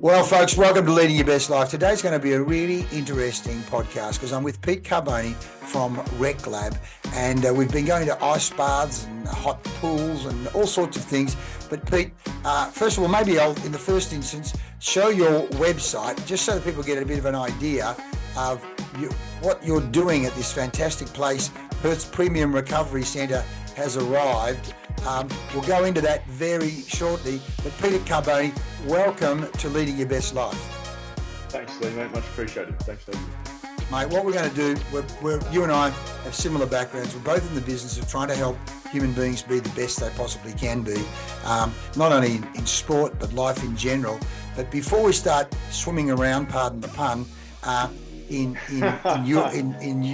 Well, folks, welcome to Leading Your Best Life. Today's going to be a really interesting podcast because I'm with Pete Carbone from Reclab, and we've been going to ice baths and hot pools and all sorts of things. But Pete, first of all, maybe I'll, in the first instance, show your website just so that people get a bit of an idea of what you're doing at this fantastic place. Perth's Premium Recovery Centre has arrived. We'll go into that very shortly. But Peter Carbone, welcome to Leading Your Best Life. Thanks, Lee, mate. Much appreciated. Thanks, Lee. Mate, what we're going to do, you and I have similar backgrounds. We're both in the business of trying to help human beings be the best they possibly can be, not only in sport, but life in general. But before we start swimming around, pardon the pun, in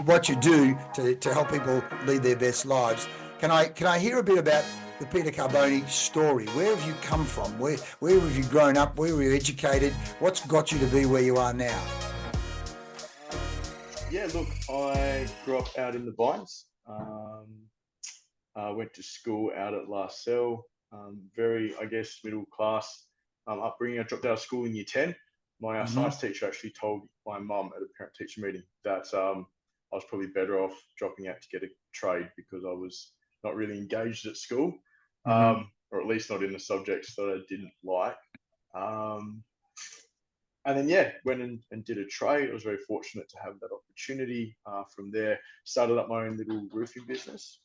what you do to help people lead their best lives, can I hear a bit about the Peter Carbone story? Where have you come from? Where have you grown up? Where were you educated? What's got you to be where you are now? Yeah, look, I grew up out in the Vines. I went to school out at La Salle. Very, I guess, middle class upbringing. I dropped out of school in year 10. My science teacher actually told my mum at a parent-teacher meeting that I was probably better off dropping out to get a trade because I was not really engaged at school, or at least not in the subjects that I didn't like. And then, went and did a trade. I was very fortunate to have that opportunity. From there, started up my own little roofing business.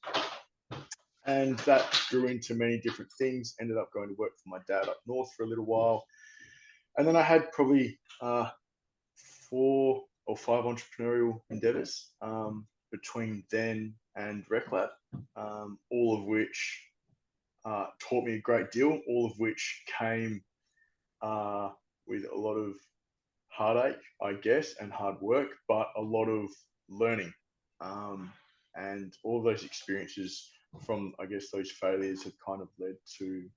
And that grew into many different things. Ended up going to work for my dad up north for a little while. And then I had probably 4 or 5 entrepreneurial endeavors between then and Reclab, all of which taught me a great deal, all of which came with a lot of heartache, I guess, and hard work, but a lot of learning. And all of those experiences from, I guess, those failures have kind of led to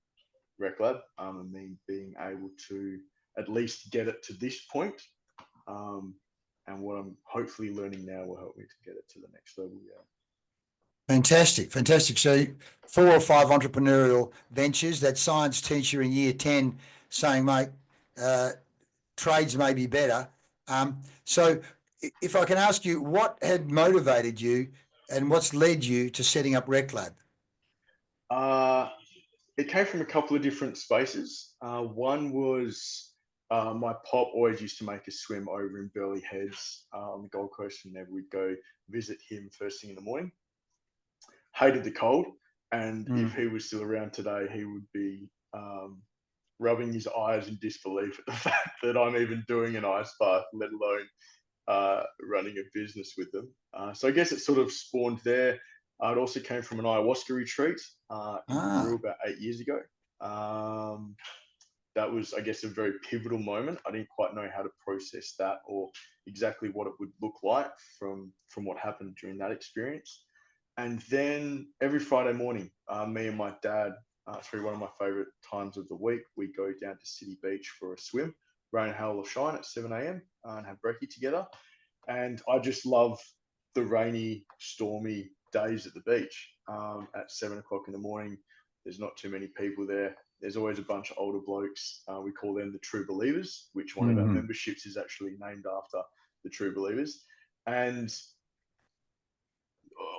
Reclab, and me being able to at least get it to this point. And what I'm hopefully learning now will help me to get it to the next level. Yeah. Fantastic. So 4 or 5 entrepreneurial ventures. That science teacher in year 10 saying, mate, trades may be better. So if I can ask you, what had motivated you and what's led you to setting up Reclab? It came from a couple of different spaces. One was my pop always used to make us swim over in Burleigh Heads on the Gold Coast, and whenever we'd go visit him first thing in the morning. Hated the cold, and if he was still around today, he would be rubbing his eyes in disbelief at the fact that I'm even doing an ice bath, let alone running a business with them. So I guess it sort of spawned there. It also came from an ayahuasca retreat in Peru about 8 years ago. That was, I guess, a very pivotal moment. I didn't quite know how to process that or exactly what it would look like from what happened during that experience. And then every Friday morning, me and my dad, through one of my favorite times of the week, we go down to City Beach for a swim, rain, hail or shine, at 7 a.m. And have brekkie together. And I just love the rainy, stormy days at the beach. At 7 o'clock in the morning, there's not too many people there. There's always a bunch of older blokes. We call them the True Believers, which one of our memberships is actually named after the True Believers. And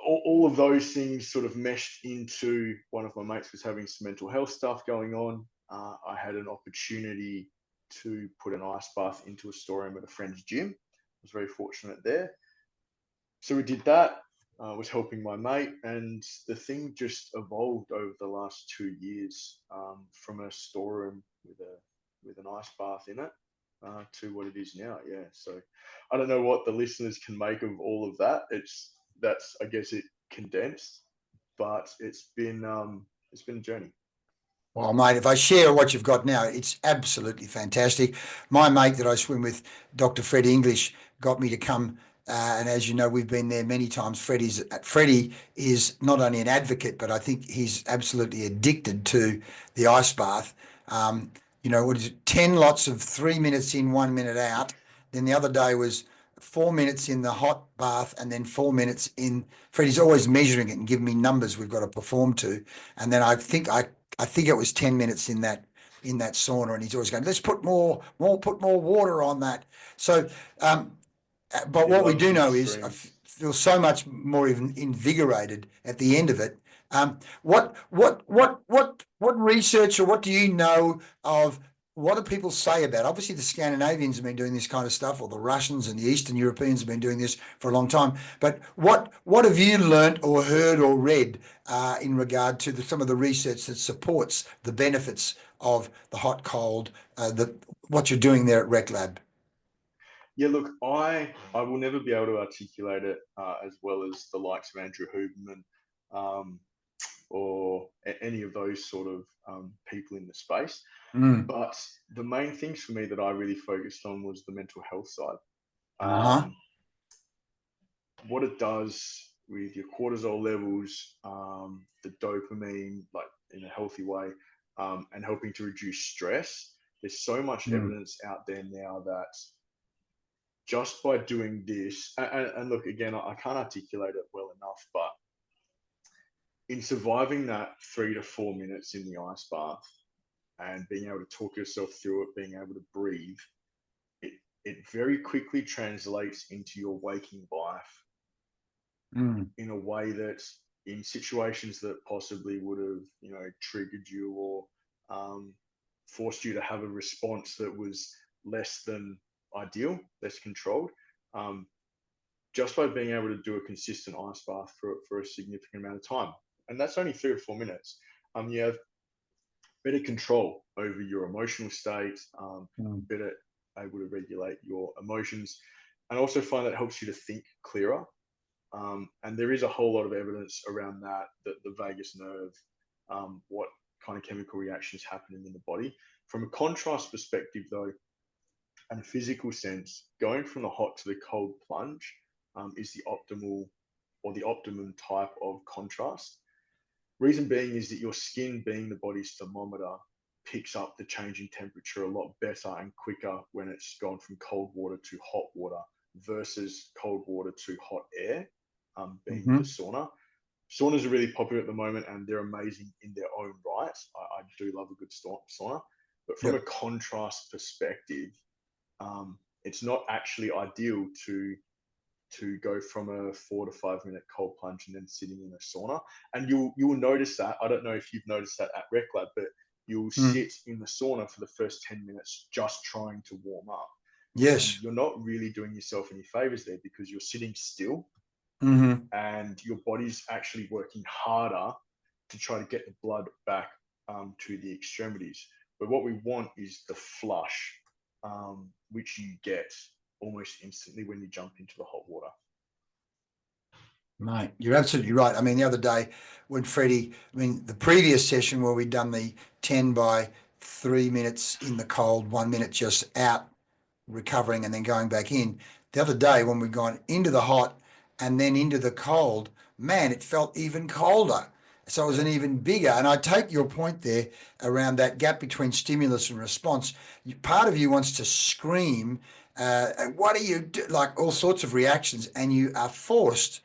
all of those things sort of meshed into one of my mates was having some mental health stuff going on. I had an opportunity to put an ice bath into a storeroom at a friend's gym. I was very fortunate there. So we did that. I was helping my mate, and the thing just evolved over the last 2 years from a storeroom with an ice bath in it to what it is now. Yeah. So I don't know what the listeners can make of all of that. That's I guess it condensed, but it's been a journey. Well, mate, if I share what you've got now, it's absolutely fantastic. My mate that I swim with, Dr. Fred English, got me to come. And as you know, we've been there many times. Freddie is not only an advocate, but I think he's absolutely addicted to the ice bath. What is it? 10 lots of 3 minutes in, 1 minute out. Then the other day was 4 minutes in the hot bath and then 4 minutes in. Freddie's always measuring it and giving me numbers we've got to perform to. And then I think it was 10 minutes in that in that sauna, and he's always going, let's put more water on that. So, but He what we loves do the know is I extremes. feel so much more even invigorated at the end of it. What research, or what do you know of? What do people say about it? Obviously, the Scandinavians have been doing this kind of stuff, or the Russians and the Eastern Europeans have been doing this for a long time. But what have you learnt or heard or read in regard to some of the research that supports the benefits of the hot cold, what you're doing there at Reclab? Yeah, look, I will never be able to articulate it as well as the likes of Andrew Huberman, um, or any of those sort of people in the space. Mm. But the main things for me that I really focused on was the mental health side. Uh-huh. What it does with your cortisol levels, the dopamine, like in a healthy way, and helping to reduce stress. There's so much Mm. evidence out there now that just by doing this, and look, again, I can't articulate it well enough, but in surviving that 3 to 4 minutes in the ice bath and being able to talk yourself through it, being able to breathe, it, it very quickly translates into your waking life Mm. in a way that in situations that possibly would have, triggered you or um, forced you to have a response that was less than ideal, less controlled. Um, just by being able to do a consistent ice bath for a significant amount of time. And that's only 3 or 4 minutes. You have better control over your emotional state, Mm. better able to regulate your emotions, and also find that helps you to think clearer. And there is a whole lot of evidence around that the vagus nerve, what kind of chemical reactions happening in the body. From a contrast perspective, though, and a physical sense, going from the hot to the cold plunge is the optimal or the optimum type of contrast. Reason being is that your skin, being the body's thermometer, picks up the changing temperature a lot better and quicker when it's gone from cold water to hot water versus cold water to hot air, being the Mm-hmm. sauna. Saunas are really popular at the moment and they're amazing in their own right. I do love a good sauna. But from a Yep. contrast perspective, it's not actually ideal to go from a 4 to 5 minute cold plunge and then sitting in a sauna. And you'll notice that. I don't know if you've noticed that at Reclab, but you'll Mm. sit in the sauna for the first 10 minutes just trying to warm up. And Yes. you're not really doing yourself any favors there because you're sitting still Mm-hmm. and your body's actually working harder to try to get the blood back to the extremities. But what we want is the flush, which you get almost instantly when you jump into the hot water. Mate, you're absolutely right. I mean, the other day when Freddie, I mean, the previous session where we'd done the 10 by 3 minutes in the cold, 1 minute just out recovering and then going back in. The other day when we'd gone into the hot and then into the cold, man, it felt even colder. So it was an even bigger. And I take your point there around that gap between stimulus and response. Part of you wants to scream, what do you do? Like all sorts of reactions, and you are forced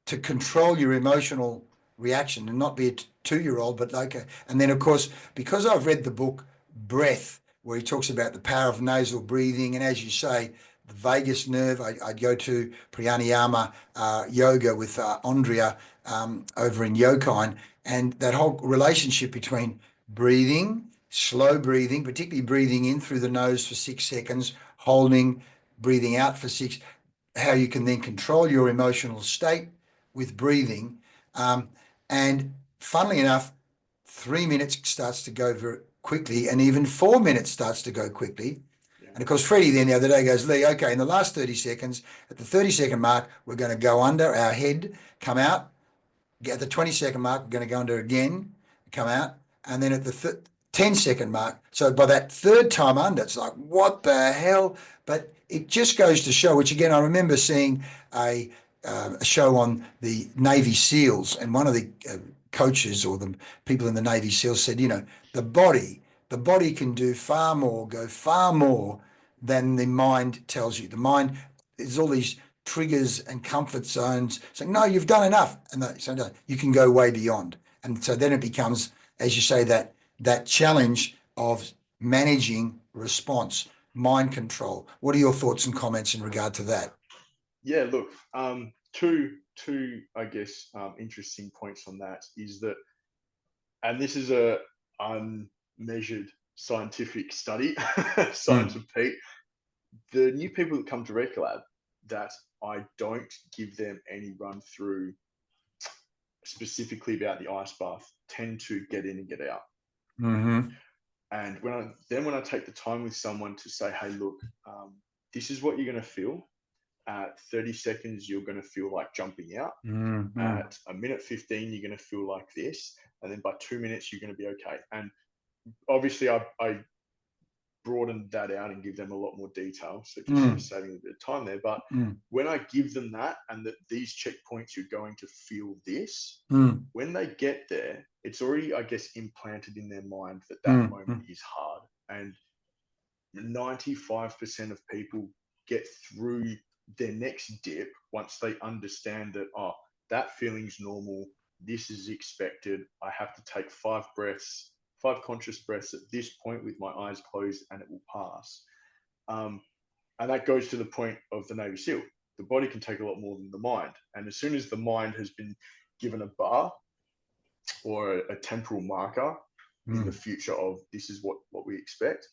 to control your emotional reaction and not be a 2-year-old, but like and then of course, because I've read the book Breath, where he talks about the power of nasal breathing, and as you say, the vagus nerve. I'd go to pranayama yoga with Andrea over in Yokine, and that whole relationship between breathing, slow breathing, particularly breathing in through the nose for 6 seconds, holding, breathing out for six, how you can then control your emotional state with breathing. Um, and funnily enough, 3 minutes starts to go very quickly, and even 4 minutes starts to go quickly. Yeah. And of course, Freddie then the other day goes, Lee, okay, in the last 30 seconds, at the 30-second mark, we're going to go under our head, come out. At the 20-second mark, we're going to go under again, come out. And then at the 10-second mark, so by that third time under, it's like, what the hell? But it just goes to show, which again, I remember seeing a show on the Navy SEALs, and one of the coaches or the people in the Navy SEALs said, the body can do far more, go far more than the mind tells you. The mind, there's all these triggers and comfort zones saying, no, you've done enough. And they say, no, you can go way beyond. And so then it becomes, as you say, that challenge of managing response, mind control. What are your thoughts and comments in regard to that? Yeah, look, two I guess interesting points on that is that, and this is a unmeasured scientific study, science of Pete. The new people that come to Reclab, that I don't give them any run through specifically about the ice bath, tend to get in and get out. Mm-hmm. And when I take the time with someone to say, hey, look, this is what you're going to feel. At 30 seconds, you're going to feel like jumping out. Mm-hmm. At a minute 15, you're going to feel like this. And then by 2 minutes, you're going to be okay. And obviously, I broaden that out and give them a lot more detail. So just sort of saving a bit of time there. But when I give them that and that these checkpoints, you're going to feel this, when they get there, it's already, I guess, implanted in their mind that that moment is hard. And 95% of people get through their next dip once they understand that, oh, that feeling's normal. This is expected. I have to take 5 conscious breaths at this point with my eyes closed, and it will pass. And that goes to the point of the Navy SEAL. The body can take a lot more than the mind. And as soon as the mind has been given a bar or a temporal marker in the future of this is what we expect,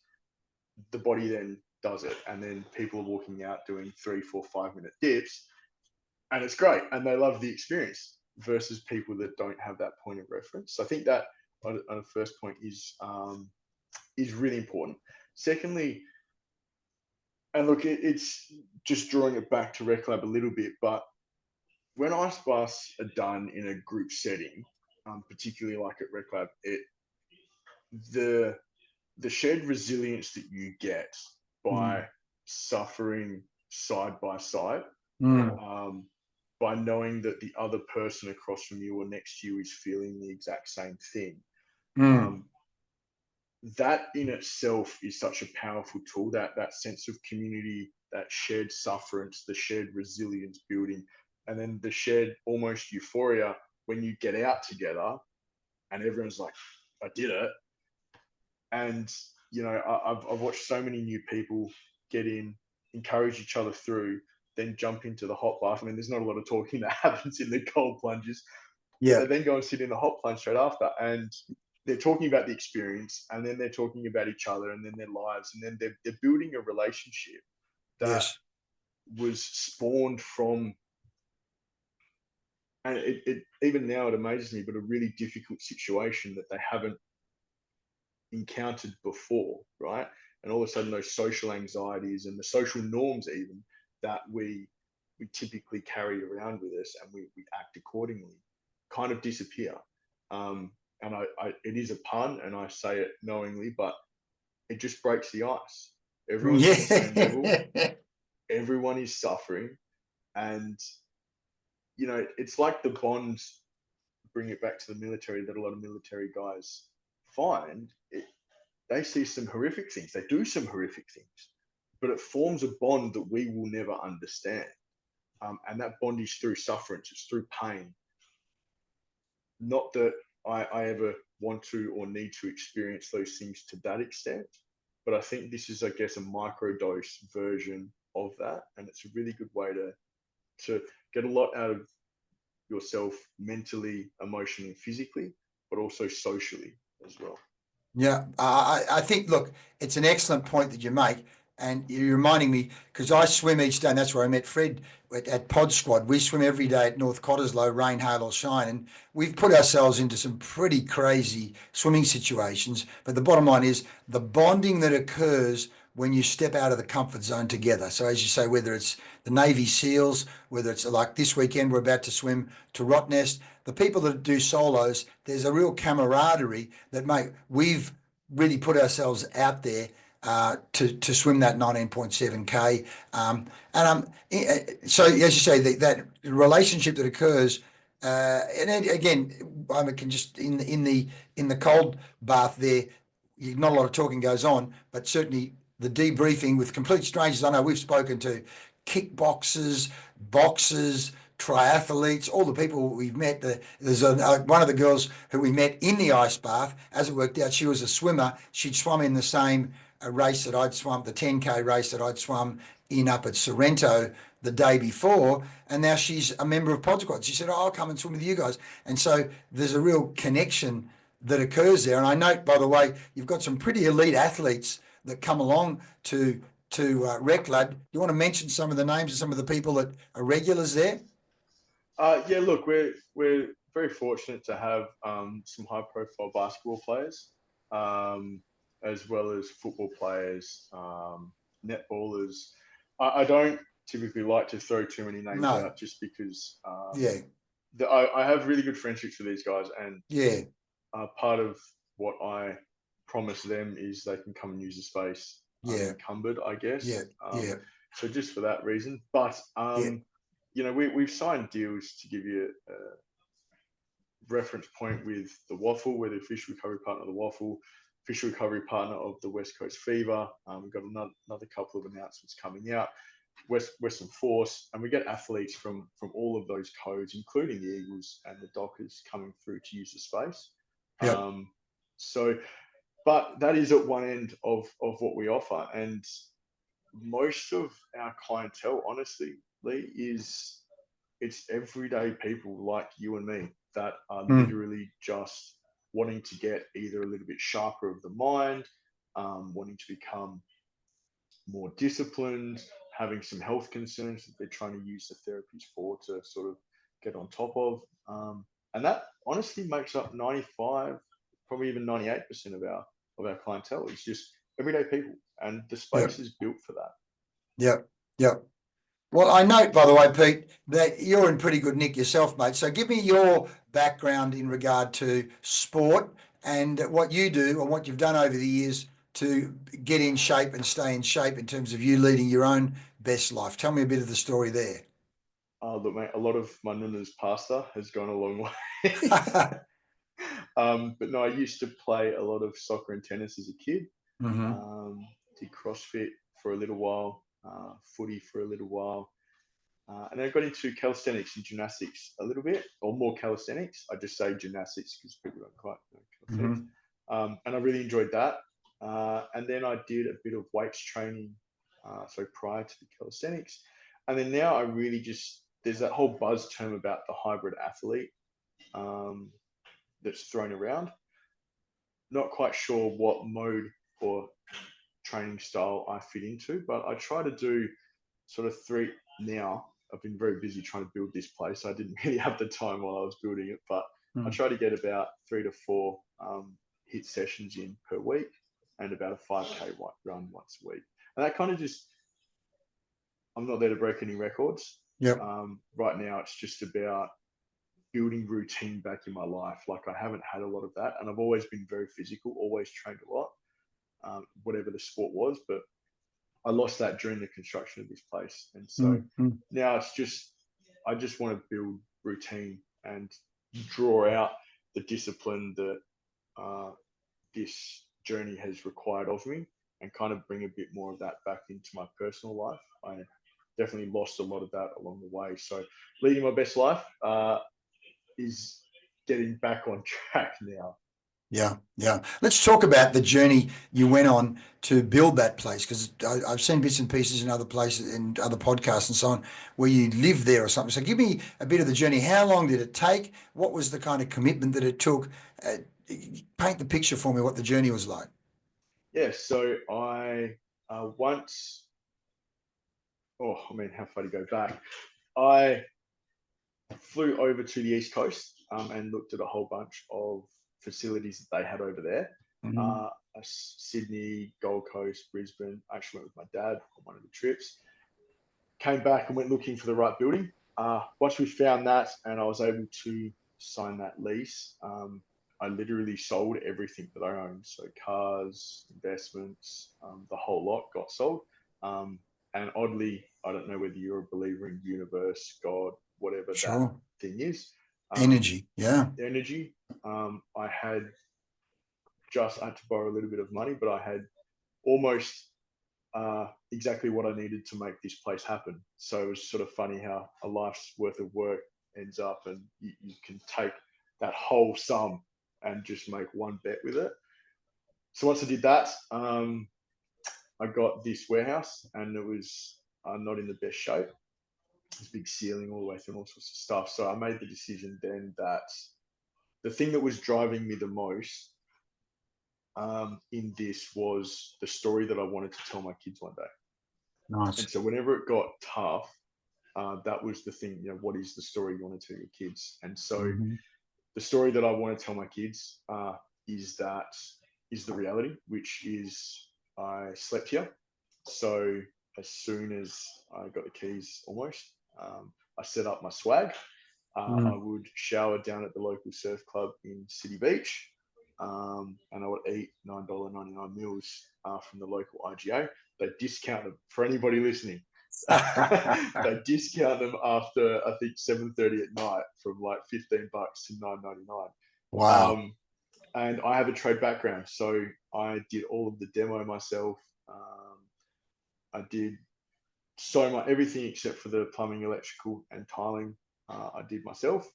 the body then does it. And then people are walking out doing 3, 4, 5 minute dips. And it's great. And they love the experience versus people that don't have that point of reference. So I think that on a first point is really important. Secondly, and look, it's just drawing it back to Reclab a little bit, but when ice baths are done in a group setting, particularly like at Reclab, the shared resilience that you get by suffering side by side, by knowing that the other person across from you or next to you is feeling the exact same thing. That in itself is such a powerful tool, that sense of community, that shared sufferance, the shared resilience building, and then the shared almost euphoria when you get out together and everyone's like, I did it. And, you know, I've watched so many new people get in, encourage each other through, then jump into the hot bath. I mean, there's not a lot of talking that happens in the cold plunges. Yeah. They then go and sit in the hot plunge straight after. And they're talking about the experience, and then they're talking about each other and then their lives. And then they're building a relationship that was spawned from, and it even now it amazes me, but a really difficult situation that they haven't encountered before, right? And all of a sudden those social anxieties and the social norms even that we typically carry around with us and we act accordingly kind of disappear. And it is a pun and I say it knowingly, but it just breaks the ice. Everyone's on the same level. Everyone is suffering. And, you know, it's like the bonds, bring it back to the military, that a lot of military guys find. They see some horrific things. They do some horrific things. But it forms a bond that we will never understand. And that bond is through sufferance. It's through pain. Not that I ever want to or need to experience those things to that extent, but I think this is, I guess, a microdose version of that, and it's a really good way to get a lot out of yourself mentally, emotionally, physically, but also socially as well. Yeah, I think, look, it's an excellent point that you make. And you're reminding me, because I swim each day, and that's where I met Fred at Pod Squad. We swim every day at North Cottesloe, rain, hail or shine. And we've put ourselves into some pretty crazy swimming situations. But the bottom line is the bonding that occurs when you step out of the comfort zone together. So as you say, whether it's the Navy SEALs, whether it's like this weekend, we're about to swim to Rottnest, the people that do solos, there's a real camaraderie that, mate, we've really put ourselves out there to swim that 19.7K. So as you say, that relationship that occurs, and then again, I can just in the cold bath there, not a lot of talking goes on, but certainly the debriefing with complete strangers. I know we've spoken to kickboxers, boxers, triathletes, all the people we've met. There's one of the girls who we met in the ice bath. As it worked out, she was a swimmer. She'd swum in the same race that I'd swum, the 10K race that I'd swum in up at Sorrento the day before, and now she's a member of Pod Squad. She said, "Oh, I'll come and swim with you guys." And so there's a real connection that occurs there. And I note, by the way, you've got some pretty elite athletes that come along to Reclab. You want to mention some of the names of some of the people that are regulars there? Yeah, look, we're very fortunate to have some high-profile basketball players, as well as football players, netballers. I don't typically like to throw too many names No. out, just because Yeah. I have really good friendships with these guys, and Yeah. part of what I promise them is they can come and use the space Yeah. unencumbered, I guess. Yeah. Yeah. So just for that reason, but Yeah. you know, we've signed deals, to give you a reference point, with the Waffle. We're the official recovery partner of the Waffle, official recovery partner of the West Coast Fever. We've got another couple of announcements coming out. Western Force, and we get athletes from all of those codes, including the Eagles and the Dockers, coming through to use the space. Yeah. So, but that is at one end of what we offer, and most of our clientele, honestly, Lee, it's everyday people like you and me that are literally just wanting to get either a little bit sharper of the mind, wanting to become more disciplined, having some health concerns that they're trying to use the therapies for to sort of get on top of. And that honestly makes up 95, probably even 98% of our clientele. It's just everyday people, and the space is built for that. Yeah. Yeah. Well, I note, by the way, Pete, that you're in pretty good nick yourself, mate. So give me your background in regard to sport and what you do and what you've done over the years to get in shape and stay in shape in terms of you leading your own best life. Tell me a bit of the story there. Look, mate, a lot of my nuna's pasta has gone a long way. But no, I used to play a lot of soccer and tennis as a kid. Did CrossFit for a little while, footy for a little while. And then I got into calisthenics and gymnastics a little bit, or more calisthenics. I just say gymnastics because people don't quite know calisthenics. And I really enjoyed that. And then I did a bit of weights training, so prior to the calisthenics. And then now I really just, there's that whole buzz term about the hybrid athlete that's thrown around. Not quite sure what mode or training style I fit into, but I try to do sort of three now. I've been very busy trying to build this place. I didn't really have the time while I was building it, but I try to get about 3 to 4 HIIT sessions in per week, and about a 5K run once a week. And that kind of just, I'm not there to break any records. Right now, it's just about building routine back in my life. Like, I haven't had a lot of that, and I've always been very physical, always trained a lot, whatever the sport was, but I lost that during the construction of this place. And so now it's just, I just want to build routine and draw out the discipline that this journey has required of me, and kind of bring a bit more of that back into my personal life. I definitely lost a lot of that along the way. So leading my best life is getting back on track now. Yeah, yeah. Let's talk about the journey you went on to build that place, because I've seen bits and pieces in other places and other podcasts and so on where you live there or something. So give me a bit of the journey. How long did it take? What was the kind of commitment that it took? Paint the picture for me what the journey was like. Yeah, so I once, how far to go back? I flew over to the East Coast and looked at a whole bunch of facilities that they had over there. Sydney, Gold Coast, Brisbane. I actually went with my dad on one of the trips. Came back and went looking for the right building. Once we found that and I was able to sign that lease, I literally sold everything that I owned. So cars, investments, the whole lot got sold. And oddly, I don't know whether you're a believer in universe, God, whatever that thing is. Energy, yeah. Energy. I had to borrow a little bit of money, but I had almost exactly what I needed to make this place happen. So it was sort of funny how a life's worth of work ends up, and you can take that whole sum and just make one bet with it. So once I did that, I got this warehouse, and it was not in the best shape. There's big ceiling all the way through, and all sorts of stuff. So I made the decision then that the thing that was driving me the most in this was the story that I wanted to tell my kids one day. And Nice. so whenever it got tough, that was the thing. What is the story you want to tell your kids? And so Mm-hmm. the story that I want to tell my kids is the reality, which is I slept here. So as soon as I got the keys, almost, I set up my swag. I would shower down at the local surf club in City Beach, and I would eat $9.99 meals from the local IGA. They discount them for anybody listening. They discount them after I think 7:30 at night from like $15 to $9.99. Wow. And I have a trade background, so I did all of the demo myself. I did so much, everything except for the plumbing, electrical, and tiling. I did myself.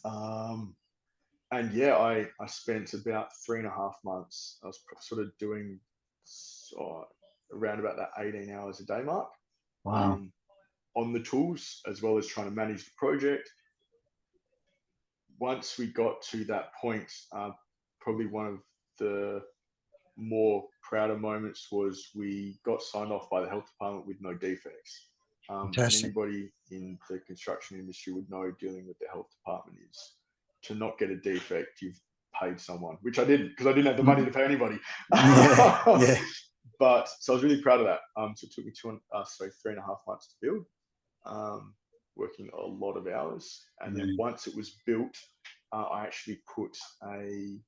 And yeah, I spent about 3.5 months. I was sort of doing around about that 18 hours a day mark Wow. on the tools, as well as trying to manage the project. Once we got to that point, probably one of the more prouder moments was we got signed off by the health department with no defects. And Fantastic. anybody in the construction industry would know dealing with the health department is to not get a defect, you've paid someone, which I didn't, because I didn't have the money to pay anybody. Yeah. Yeah. But so I was really proud of that. So it took me 3.5 months to build, working a lot of hours. And then once it was built, I actually put a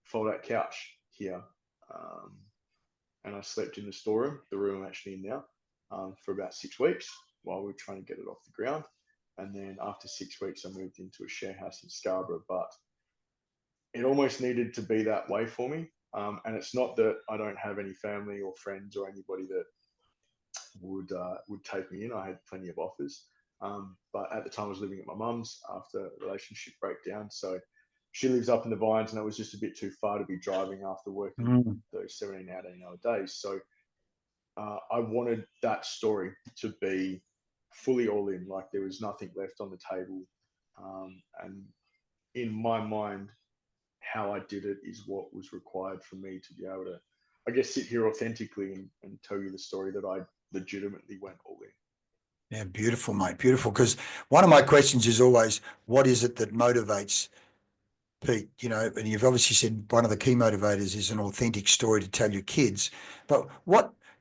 fold-out couch here, and I slept in the storeroom, the room I'm actually in now, for about 6 weeks while we were trying to get it off the ground. And then after 6 weeks, I moved into a share house in Scarborough. But it almost needed to be that way for me. And it's not that I don't have any family or friends or anybody that would take me in. I had plenty of offers. But at the time, I was living at my mum's after a relationship breakdown. So she lives up in the Vines, and it was just a bit too far to be driving after working those 17, 18-hour days. So I wanted that story to be fully all in, like there was nothing left on the table. And in my mind, how I did it is what was required for me to be able to, I guess, sit here authentically and tell you the story that I legitimately went all in. Yeah, beautiful, mate. Beautiful. Because one of my questions is always, what is it that motivates Pete? And you've obviously said one of the key motivators is an authentic story to tell your kids. But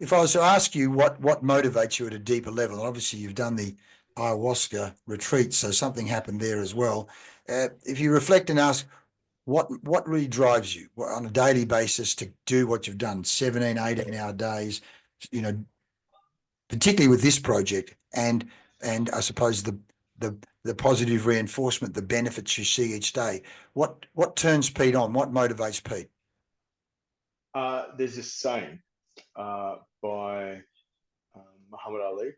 if I was to ask you what motivates you at a deeper level? And obviously, you've done the ayahuasca retreat, so something happened there as well. If you reflect and ask, what really drives you on a daily basis to do what you've done, 17, 18-hour days, particularly with this project, and I suppose the positive reinforcement, the benefits you see each day. What turns Pete on? What motivates Pete? There's a saying by Muhammad Ali,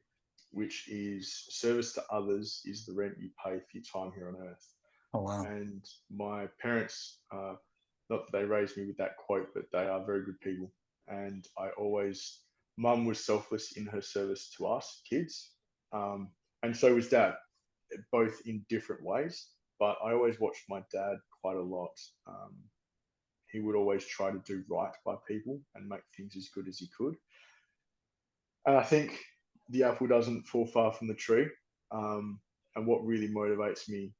which is service to others is the rent you pay for your time here on earth. Oh, wow. And my parents, not that they raised me with that quote, but they are very good people. And mum was selfless in her service to us kids. And so was dad, both in different ways. But I always watched my dad quite a lot. He would always try to do right by people and make things as good as he could. And I think the apple doesn't fall far from the tree. And what really motivates me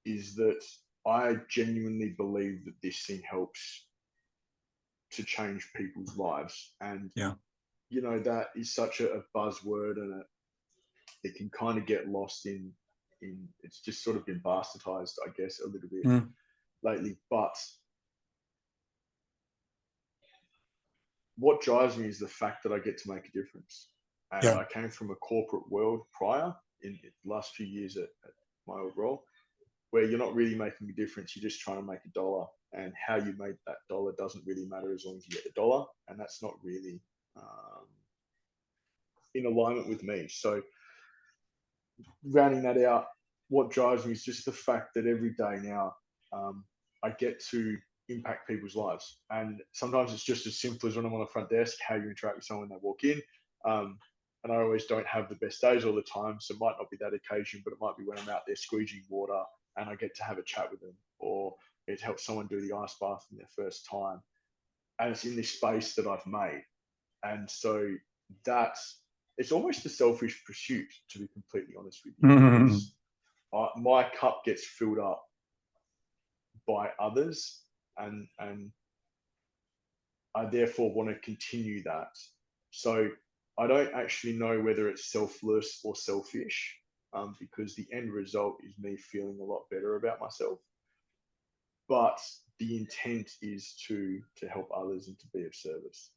is that I genuinely believe that this thing helps to change people's lives. And, Yeah. that is such a buzzword, and it can kind of get lost in it's just sort of been bastardized, I guess, a little bit lately. But what drives me is the fact that I get to make a difference. And Yeah. I came from a corporate world prior in the last few years at my old role, where you're not really making a difference. You're just trying to make a dollar, and how you make that dollar doesn't really matter as long as you get the dollar. And that's not really in alignment with me. So rounding that out, what drives me is just the fact that every day now I get to impact people's lives. And sometimes it's just as simple as when I'm on the front desk, how you interact with someone when they walk in. And I always don't have the best days all the time. So it might not be that occasion, but it might be when I'm out there squeegeeing water and I get to have a chat with them, or it helps someone do the ice bath in their first time. And it's in this space that I've made. And so that's, it's almost a selfish pursuit, to be completely honest with you, because my cup gets filled up by others, and I therefore want to continue that. So I don't actually know whether it's selfless or selfish, because the end result is me feeling a lot better about myself. But the intent is to help others and to be of service.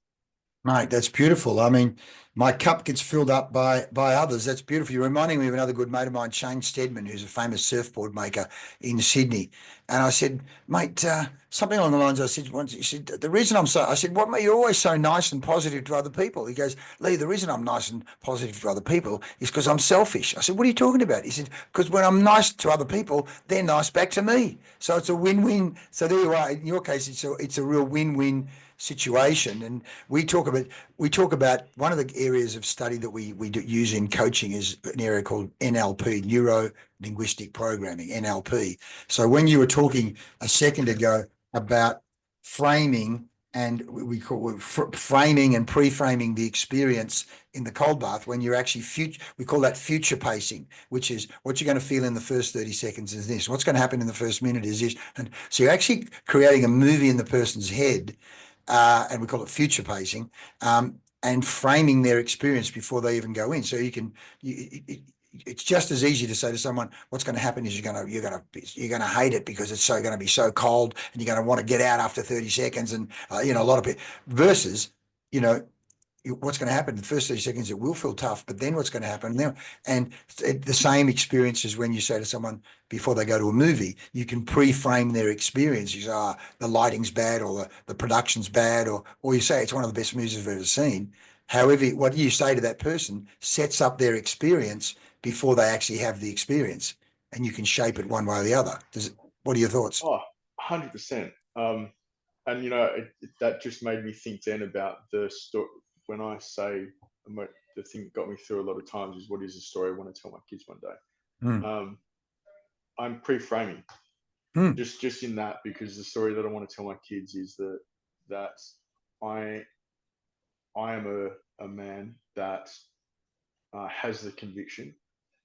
Mate, that's beautiful. I mean, my cup gets filled up by others. That's beautiful. You're reminding me of another good mate of mine, Shane Stedman, who's a famous surfboard maker in Sydney. And I said, mate, something along the lines. I said once. He said, the reason I'm so. I said, what? You're always so nice and positive to other people. He goes, Lee, the reason I'm nice and positive to other people is because I'm selfish. I said, what are you talking about? He said, because when I'm nice to other people, they're nice back to me. So it's a win-win. So there you are. In your case, it's a real win-win situation. And we talk about one of the areas of study that we use in coaching is an area called NLP, neuro linguistic programming, NLP. So when you were talking a second ago about framing, and we call it framing and pre-framing the experience in the cold bath, when you're actually we call that future pacing, which is what you're going to feel in the first 30 seconds is this, what's going to happen in the first minute is this. And so you're actually creating a movie in the person's head, and we call it future pacing, and framing their experience before they even go in. So it's just as easy to say to someone, what's going to happen is you're going to hate it because it's going to be so cold, and you're going to want to get out after 30 seconds. And a lot of people versus, what's going to happen in the first 30 seconds, it will feel tough, but then what's going to happen now? And the same experience is when you say to someone before they go to a movie, you can pre-frame their experience. You say, the lighting's bad, or the production's bad, or you say it's one of the best movies I've ever seen. However, what you say to that person sets up their experience before they actually have the experience, and you can shape it one way or the other. What are your thoughts? Oh, 100%. And that just made me think then about the story. When I say the thing that got me through a lot of times is, what is the story I want to tell my kids one day? I'm pre-framing just in that, because the story that I want to tell my kids is that I am a man that has the conviction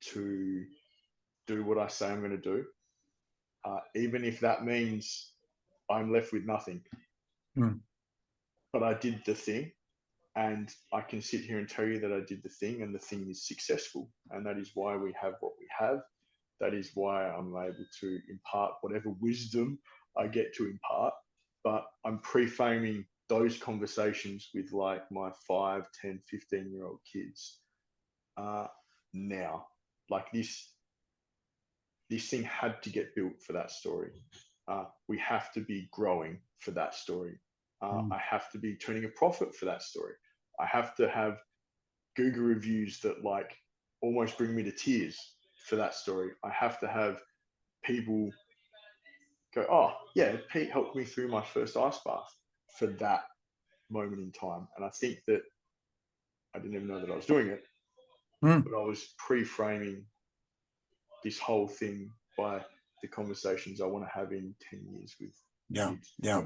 to do what I say I'm going to do, even if that means I'm left with nothing. But I did the thing, and I can sit here and tell you that I did the thing, and the thing is successful. And that is why we have what we have. That is why I'm able to impart whatever wisdom I get to impart. But I'm pre-framing those conversations with like my 5, 10, 15-year-old kids now. Like this thing had to get built for that story. We have to be growing for that story. I have to be turning a profit for that story. I have to have Google reviews that like almost bring me to tears for that story. I have to have people go, oh yeah, Pete helped me through my first ice bath for that moment in time. And I think that I didn't even know that I was doing it, but I was pre-framing this whole thing by the conversations I want to have in 10 years with kids. Yeah.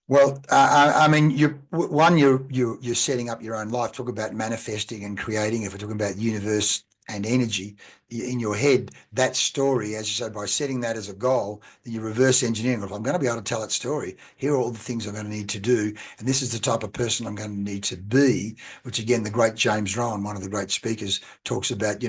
Well, I mean, you're setting up your own life. Talk about manifesting and creating. If we're talking about universe and energy in your head, that story, as you said, by setting that as a goal, then you reverse engineering. If I'm going to be able to tell that story, here are all the things I'm going to need to do, and this is the type of person I'm going to need to be. Which again, the great James Rowan, one of the great speakers, talks about.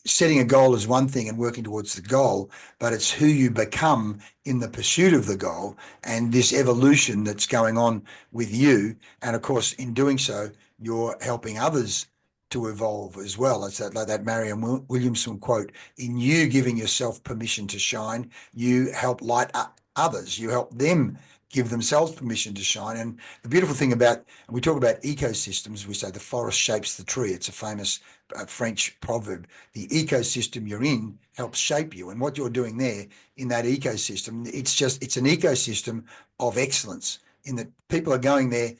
Setting a goal is one thing and working towards the goal, but it's who you become in the pursuit of the goal, and this evolution that's going on with you. And of course, in doing so, you're helping others to evolve as well. It's like that Marianne Williamson quote, in you giving yourself permission to shine, you help light up others. You help them give themselves permission to shine. And the beautiful thing about, and we talk about ecosystems, we say the forest shapes the tree. It's a famous French proverb. The ecosystem you're in helps shape you. And what you're doing there in that ecosystem, it's an ecosystem of excellence in that people are going there,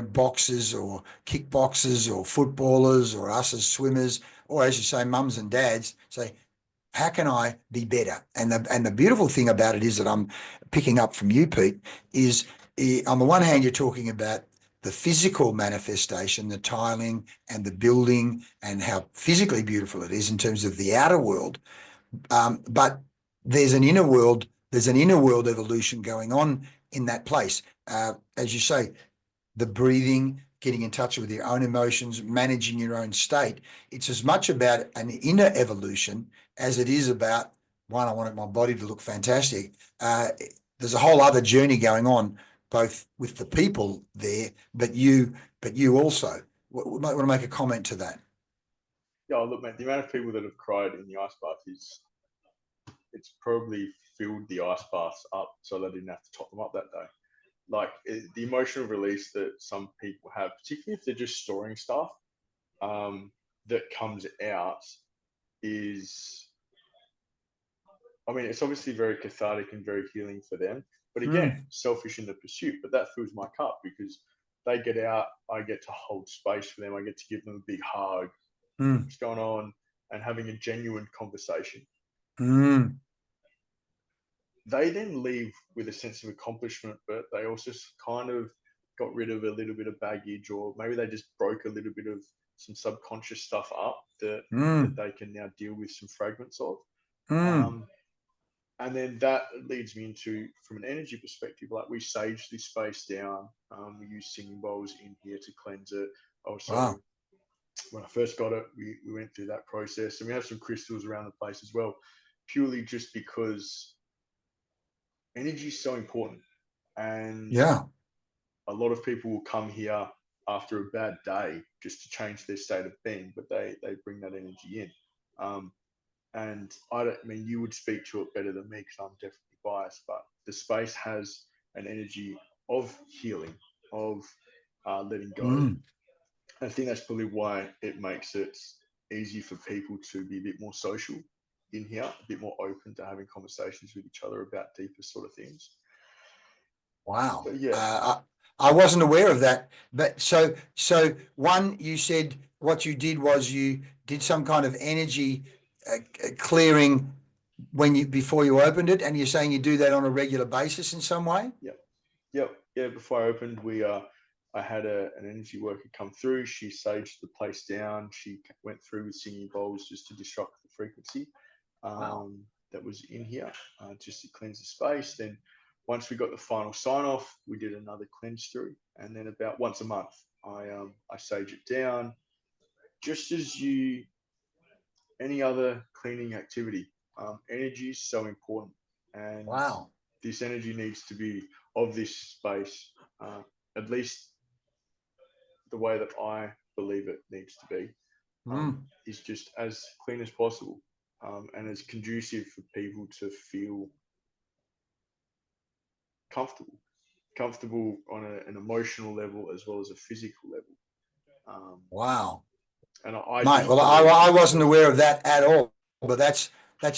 boxers or kickboxers or footballers or us as swimmers, or as you say, mums and dads say, how can I be better? And the beautiful thing about it is that I'm picking up from you, Pete, is on the one hand, you're talking about the physical manifestation, the tiling and the building and how physically beautiful it is in terms of the outer world. But there's an inner world, evolution going on in that place. As you say, the breathing, getting in touch with your own emotions, managing your own state. It's as much about an inner evolution as it is about, one, I wanted my body to look fantastic. There's a whole other journey going on, both with the people there, but you also. We might want to make a comment to that. Yeah, look, mate, the amount of people that have cried in the ice bath it's probably filled the ice baths up so they didn't have to top them up that day. Like the emotional release that some people have, particularly if they're just storing stuff, that comes out is, I mean, it's obviously very cathartic and very healing for them. But again, selfish in the pursuit. But that fills my cup because they get out, I get to hold space for them, I get to give them a big hug, what's going on, and having a genuine conversation. They then leave with a sense of accomplishment, but they also kind of got rid of a little bit of baggage, or maybe they just broke a little bit of some subconscious stuff up that they can now deal with some fragments of. And then that leads me into, from an energy perspective, like we sage this space down. We use singing bowls in here to cleanse it. Also, when I first got it, we went through that process, and we have some crystals around the place as well, purely just because energy is so important. And a lot of people will come here after a bad day just to change their state of being, but they bring that energy in. And I mean, you would speak to it better than me because I'm definitely biased, but the space has an energy of healing, of letting go. I think that's probably why it makes it easy for people to be a bit more social in here, a bit more open to having conversations with each other about deeper sort of things. Wow. But yeah. I wasn't aware of that. But so one, you said what you did was you did some kind of energy clearing before you opened it, and you're saying you do that on a regular basis in some way? Yeah. Before I opened, I had an energy worker come through. She saged the place down. She went through with singing bowls just to disrupt the frequency that was in here, just to cleanse the space. Then once we got the final sign off, we did another cleanse through, and then about once a month, I sage it down, just as any other cleaning activity. Energy is so important, and this energy needs to be of this space, at least the way that I believe it needs to be, is just as clean as possible, and as conducive for people to feel comfortable on an emotional level as well as a physical level. Wow. And Mate, well, I wasn't aware of that at all, but that's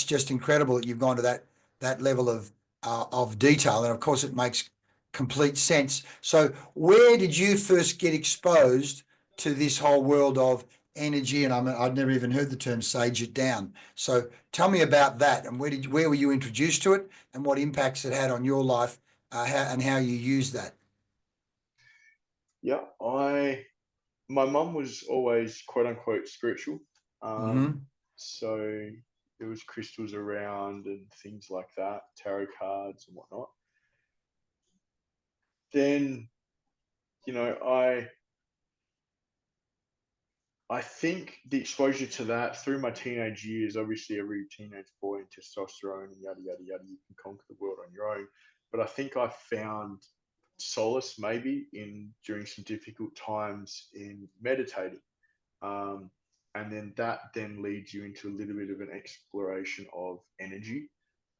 just incredible that you've gone to that level of detail, and of course it makes complete sense. So, where did you first get exposed to this whole world of energy? And I'd never even heard the term "sage it down." So, tell me about that, and where were you introduced to it, and what impacts it had on your life, how you use that? Yeah, my mum was always quote unquote spiritual. So there was crystals around and things like that, tarot cards and whatnot. Then, I think the exposure to that through my teenage years, obviously every teenage boy and testosterone and yada yada yada, you can conquer the world on your own. But I think I found solace maybe during some difficult times in meditating. And then that then leads you into a little bit of an exploration of energy,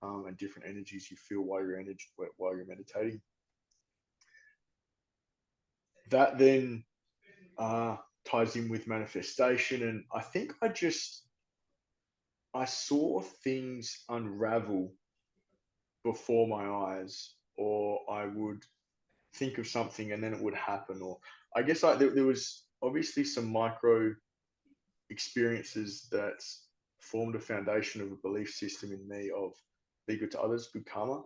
and different energies you feel while you're meditating. that then ties in with manifestation. And I think I saw things unravel before my eyes, or I would think of something and then it would happen. Or I guess there was obviously some micro experiences that formed a foundation of a belief system in me of be good to others, good karma.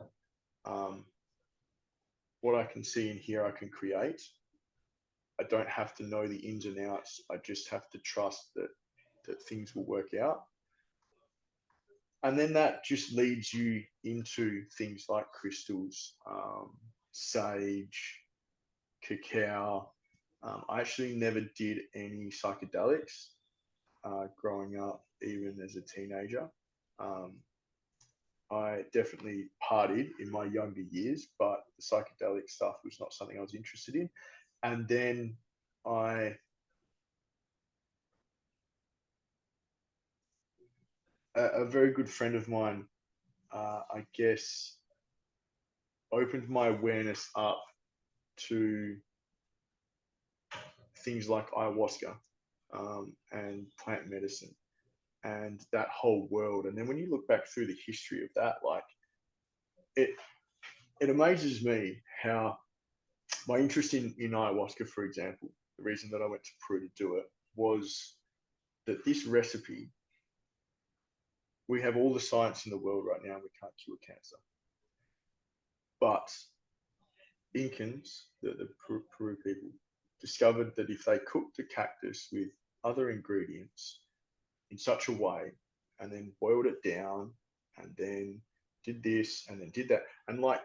Um, what I can see and hear, I can create. I don't have to know the ins and outs. I just have to trust that things will work out. And then that just leads you into things like crystals, sage, cacao. I actually never did any psychedelics growing up, even as a teenager. Um, I definitely partied in my younger years, but the psychedelic stuff was not something I was interested in. And then I, a very good friend of mine, I guess, opened my awareness up to things like ayahuasca and plant medicine and that whole world. And then when you look back through the history of that, like it, it amazes me how my interest in ayahuasca, for example, the reason that I went to Peru to do it was that this recipe, we have all the science in the world right now, and we can't cure cancer. But Incans, the Peru people, discovered that if they cooked the cactus with other ingredients in such a way and then boiled it down and then did this and then did that, and like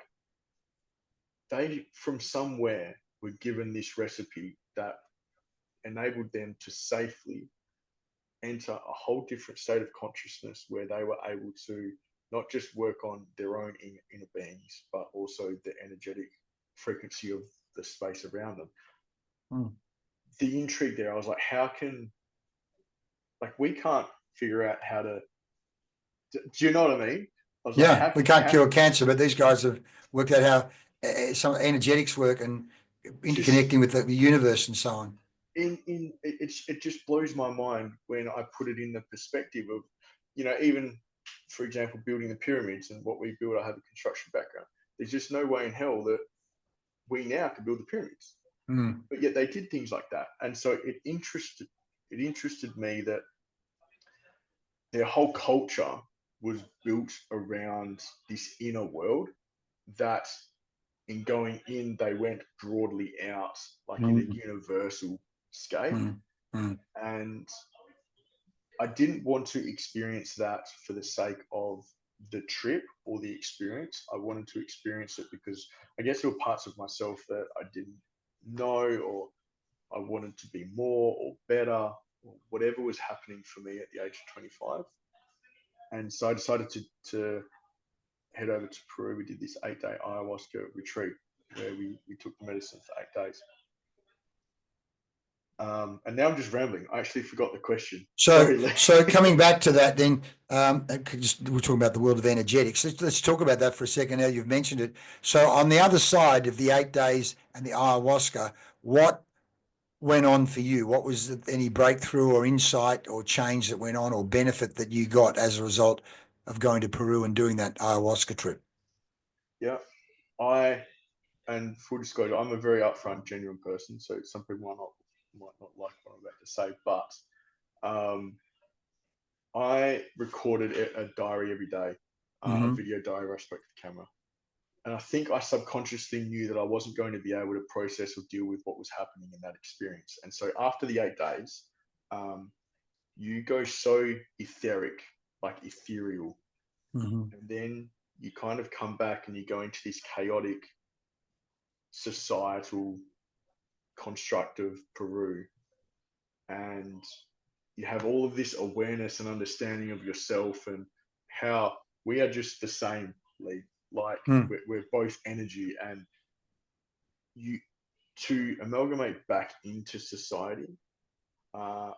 they from somewhere were given this recipe that enabled them to safely enter a whole different state of consciousness where they were able to not just work on their own inner beings, but also the energetic frequency of the space around them. Mm. The intrigue there, I was like, how can, like, we can't figure out how to, do you know what I mean? I was like, Yeah, we can't cure cancer, but these guys have worked out how some energetics work and just interconnecting with the universe and so on. it just blows my mind when I put it in the perspective of, even for example, building the pyramids and what we build. I have a construction background. There's just no way in hell that we now can build the pyramids, Mm. but yet they did things like that. And so it interested me that their whole culture was built around this inner world that in going in, they went broadly out, like in Mm. a universal scape. Mm. Mm. And I didn't want to experience that for the sake of the trip or the experience. I wanted to experience it because I guess there were parts of myself that I didn't know, or I wanted to be more or better, or whatever was happening for me at the age of 25. And so I decided to head over to Peru. We did this 8-day ayahuasca retreat where we took the medicine for 8 days. And now I'm just rambling. I actually forgot the question. So, Sorry, so coming back to that, then we're talking about the world of energetics. Let's talk about that for a second. Now you've mentioned it. So, on the other side of the 8 days and the ayahuasca, what went on for you? What was any breakthrough or insight or change that went on or benefit that you got as a result of going to Peru and doing that ayahuasca trip? Yeah, and full disclosure, I'm a very upfront, genuine person. So some people might not like what I'm about to say, but um, I recorded a diary every day, a Mm-hmm. video diary where I spoke to the camera. And I think I subconsciously knew that I wasn't going to be able to process or deal with what was happening in that experience. And so after the 8 days, um, you go so etheric, like ethereal, Mm-hmm. and then you kind of come back and you go into this chaotic societal construct of Peru, and you have all of this awareness and understanding of yourself and how we are just the same, Lee. Like Mm. we're both energy, and you to amalgamate back into society. Uh,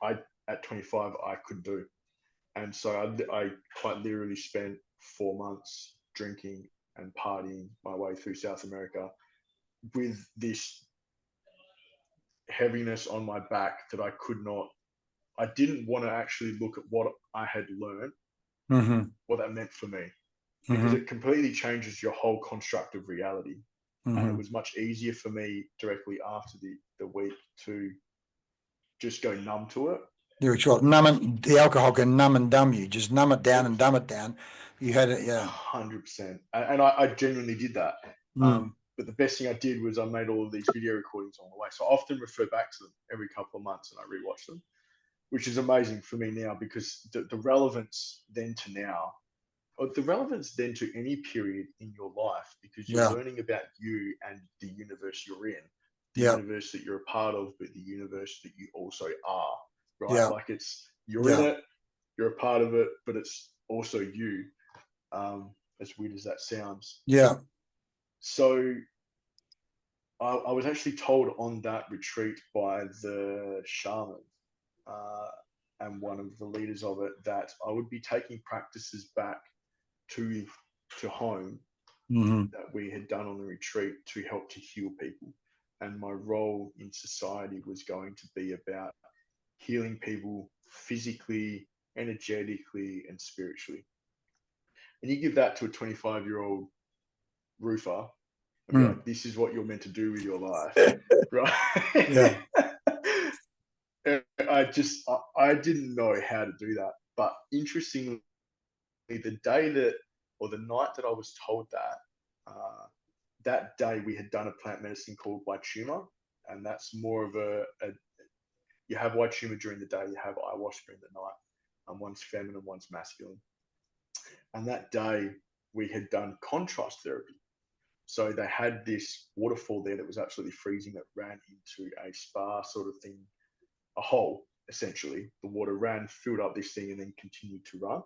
I at 25 I could do, and so I quite literally spent 4 months drinking and partying my way through South America with this heaviness on my back that I didn't want to actually look at what I had learned, Mm-hmm. what that meant for me, because Mm-hmm. it completely changes your whole construct of reality. And it Mm-hmm. was much easier for me directly after the week to just go numb to it. Yeah, sure. Numb it, the alcohol can numb and dumb you. Just numb it down It and was dumb it down. You had it, yeah. 100%. And I genuinely did that. Mm. But the best thing I did was I made all of these video recordings on the way. So I often refer back to them every couple of months and I rewatch them, which is amazing for me now because the relevance then to now, or the relevance then to any period in your life, because you're Yeah, learning about you and the universe you're in, the yeah, universe that you're a part of, but the universe that you also are, right? yeah, Like you're in yeah, it, you're a part of it, but it's also you, as weird as that sounds. yeah. So I was actually told on that retreat by the shaman uh, and one of the leaders of it that I would be taking practices back to to home Mm-hmm. that we had done on the retreat to help to heal people. And my role in society was going to be about healing people physically, energetically, and spiritually. And you give that to a 25-year-old roofer and be Mm. like, this is what you're meant to do with your life, Yeah. right? I didn't know how to do that. But interestingly, the day that, or the night that I was told that, that day we had done a plant medicine called white tumor. And that's more of you have white tumor during the day, you have ayahuasca during the night. One's feminine, one's masculine. And that day we had done contrast therapy. So they had this waterfall there that was absolutely freezing that ran into a spa sort of thing, a hole essentially. The water ran, filled up this thing, and then continued to run.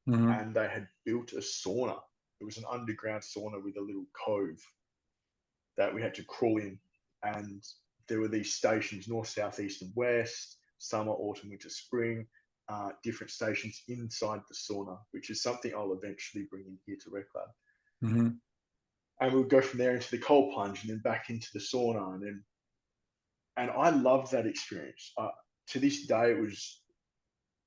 Mm-hmm. And they had built a sauna. It was an underground sauna with a little cove that we had to crawl in. And there were these stations north, south, east, and west, summer, autumn, winter, spring, different stations inside the sauna, which is something I'll eventually bring in here to Reclab. Mm-hmm. And we would go from there into the cold plunge and then back into the sauna. And I loved that experience. To this day, it was,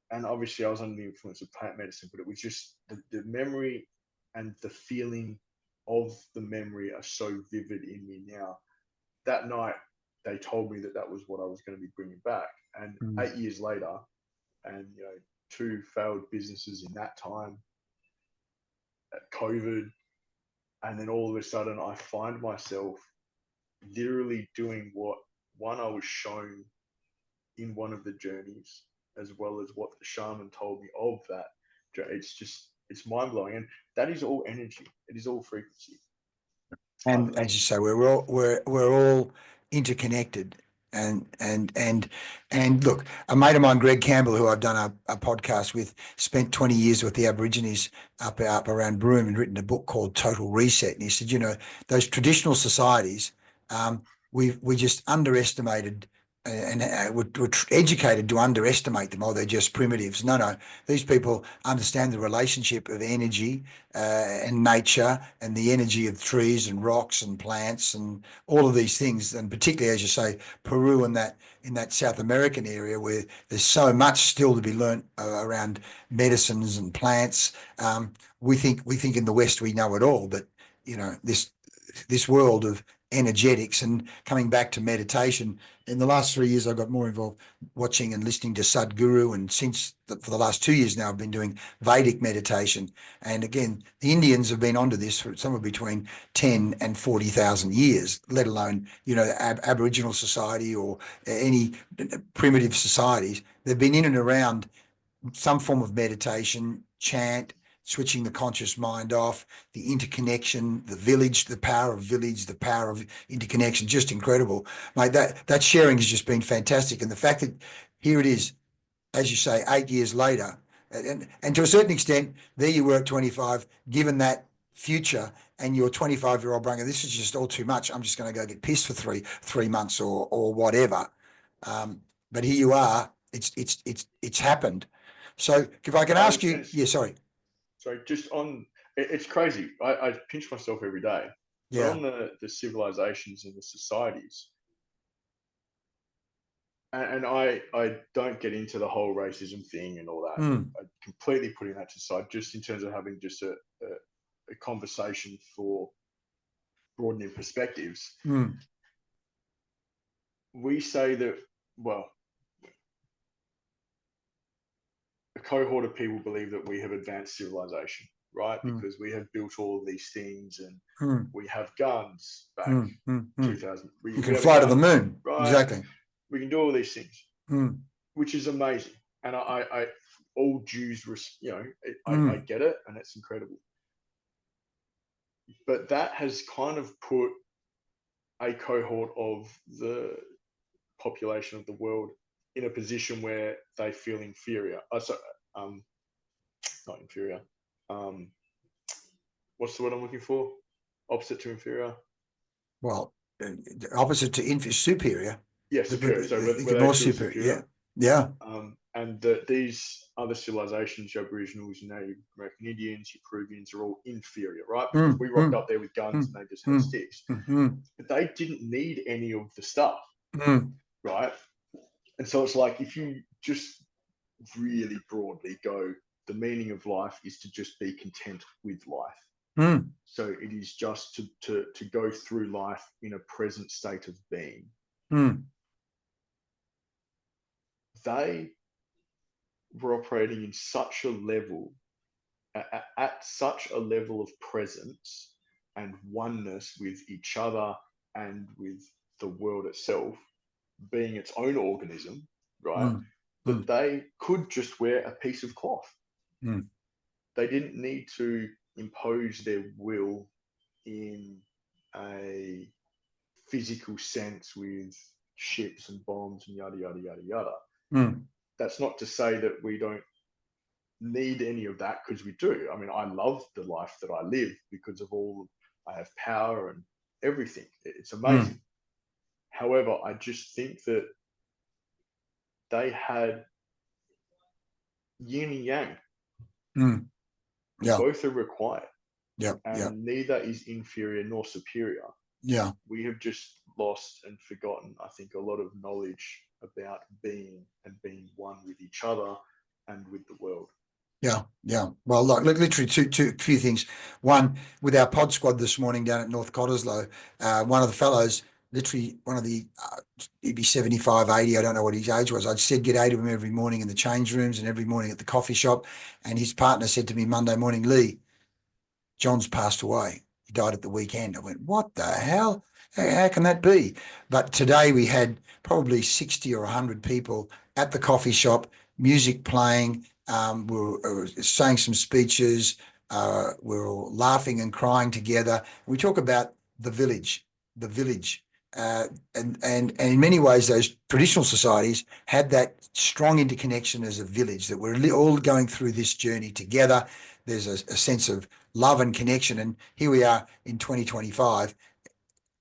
and obviously I was under the influence of plant medicine, but it was just the memory and the feeling of the memory are so vivid in me now. That night, they told me that that was what I was going to be bringing back. And Mm-hmm. 8 years later, and two failed businesses in that time, COVID, and then all of a sudden, I find myself literally doing what one I was shown in one of the journeys, as well as what the shaman told me of that. It's mind blowing, and that is all energy. It is all frequency. I And as believe. you say, we're all interconnected. And look, a mate of mine, Greg Campbell, who I've done a podcast with, spent 20 years with the Aborigines up around Broome and written a book called Total Reset. And he said, those traditional societies, we just underestimated and we're educated to underestimate them. Oh, they're just primitives. No, these people understand the relationship of energy and nature and the energy of trees and rocks and plants and all of these things. And particularly, as you say, Peru and that in that South American area where there's so much still to be learnt around medicines and plants. We think in the West we know it all, but this world of energetics and coming back to meditation. In the last 3 years, I got more involved watching and listening to Sadhguru, and for the last 2 years now, I've been doing Vedic meditation. And again, the Indians have been onto this for somewhere between 10 and 40,000 years, let alone Aboriginal society or any primitive societies. They've been in and around some form of meditation, chant, switching the conscious mind off, the interconnection, the village, the power of village, the power of interconnection, just incredible. Mate, that sharing has just been fantastic. And the fact that here it is, as you say, 8 years later, and to a certain extent, there you were at 25, given that future, and your 25-year-old brother, this is just all too much. I'm just going to go get pissed for three months or whatever. But here you are. It's happened. So if I can I ask was going you, to yeah, sorry, So just on, it's crazy. I pinch myself every day, but yeah, on the civilizations and the societies, and I don't get into the whole racism thing and all that. Mm, I completely putting that to the side, just in terms of having just a conversation for broadening perspectives. mm, We say that, well, a cohort of people believe that we have advanced civilization, right? mm, Because we have built all of these things and mm, we have guns back mm, mm, mm. 2000. You We can have a fly to the gun, moon. right? Exactly. We can do all these things, Mm, which is amazing. And all Jews, I mm, get it, and it's incredible. But that has kind of put a cohort of the population of the world in a position where they feel inferior. Um, not inferior. Um, what's the word I'm looking for? Opposite to inferior. well, opposite to superior. Yeah, superior. So where The they more feel superior. Yeah. superior. Yeah. And that these other civilizations, your Aboriginals, your Native American Indians, your Peruvians, are all inferior, right? Because Mm, we rocked mm, up there with guns mm, and they just had mm, sticks. mm, mm, But they didn't need any of the stuff, mm, right? And so it's like, if you just really broadly go, the meaning of life is to just be content with life. mm, So it is just to go through life in a present state of being. mm, They were operating in such a level, at such a level of presence and oneness with each other and with the world itself, being its own organism, right? mm, That they could just wear a piece of cloth. mm, They didn't need to impose their will in a physical sense with ships and bombs and yada yada yada yada. mm. That's not to say that we don't need any of that, because we do. I mean, I love the life that I live because of all I have power and everything. It's Mm, amazing. However, I just think that they had yin and yang. mm. Yeah. Both are required, Yeah. Yeah. and neither is inferior nor superior. Yeah. We have just lost and forgotten, I think, a lot of knowledge about being and being one with each other and with the world. Yeah, yeah. Well, like literally two few things. One, with our pod squad this morning down at North Cottesloe, one of the fellows, literally one of the, he'd be 75, 80, I don't know what his age was. I'd said g'day to him every morning in the change rooms and every morning at the coffee shop. And his partner said to me Monday morning, Lee, John's passed away. He died at the weekend. I went, what the hell? How can that be? But today we had probably 60 or 100 people at the coffee shop, music playing. We were saying some speeches. We were all laughing and crying together. We talk about the village, the village. And in many ways, those traditional societies had that strong interconnection as a village, that we're all going through this journey together. There's a sense of love and connection. And here we are in 2025,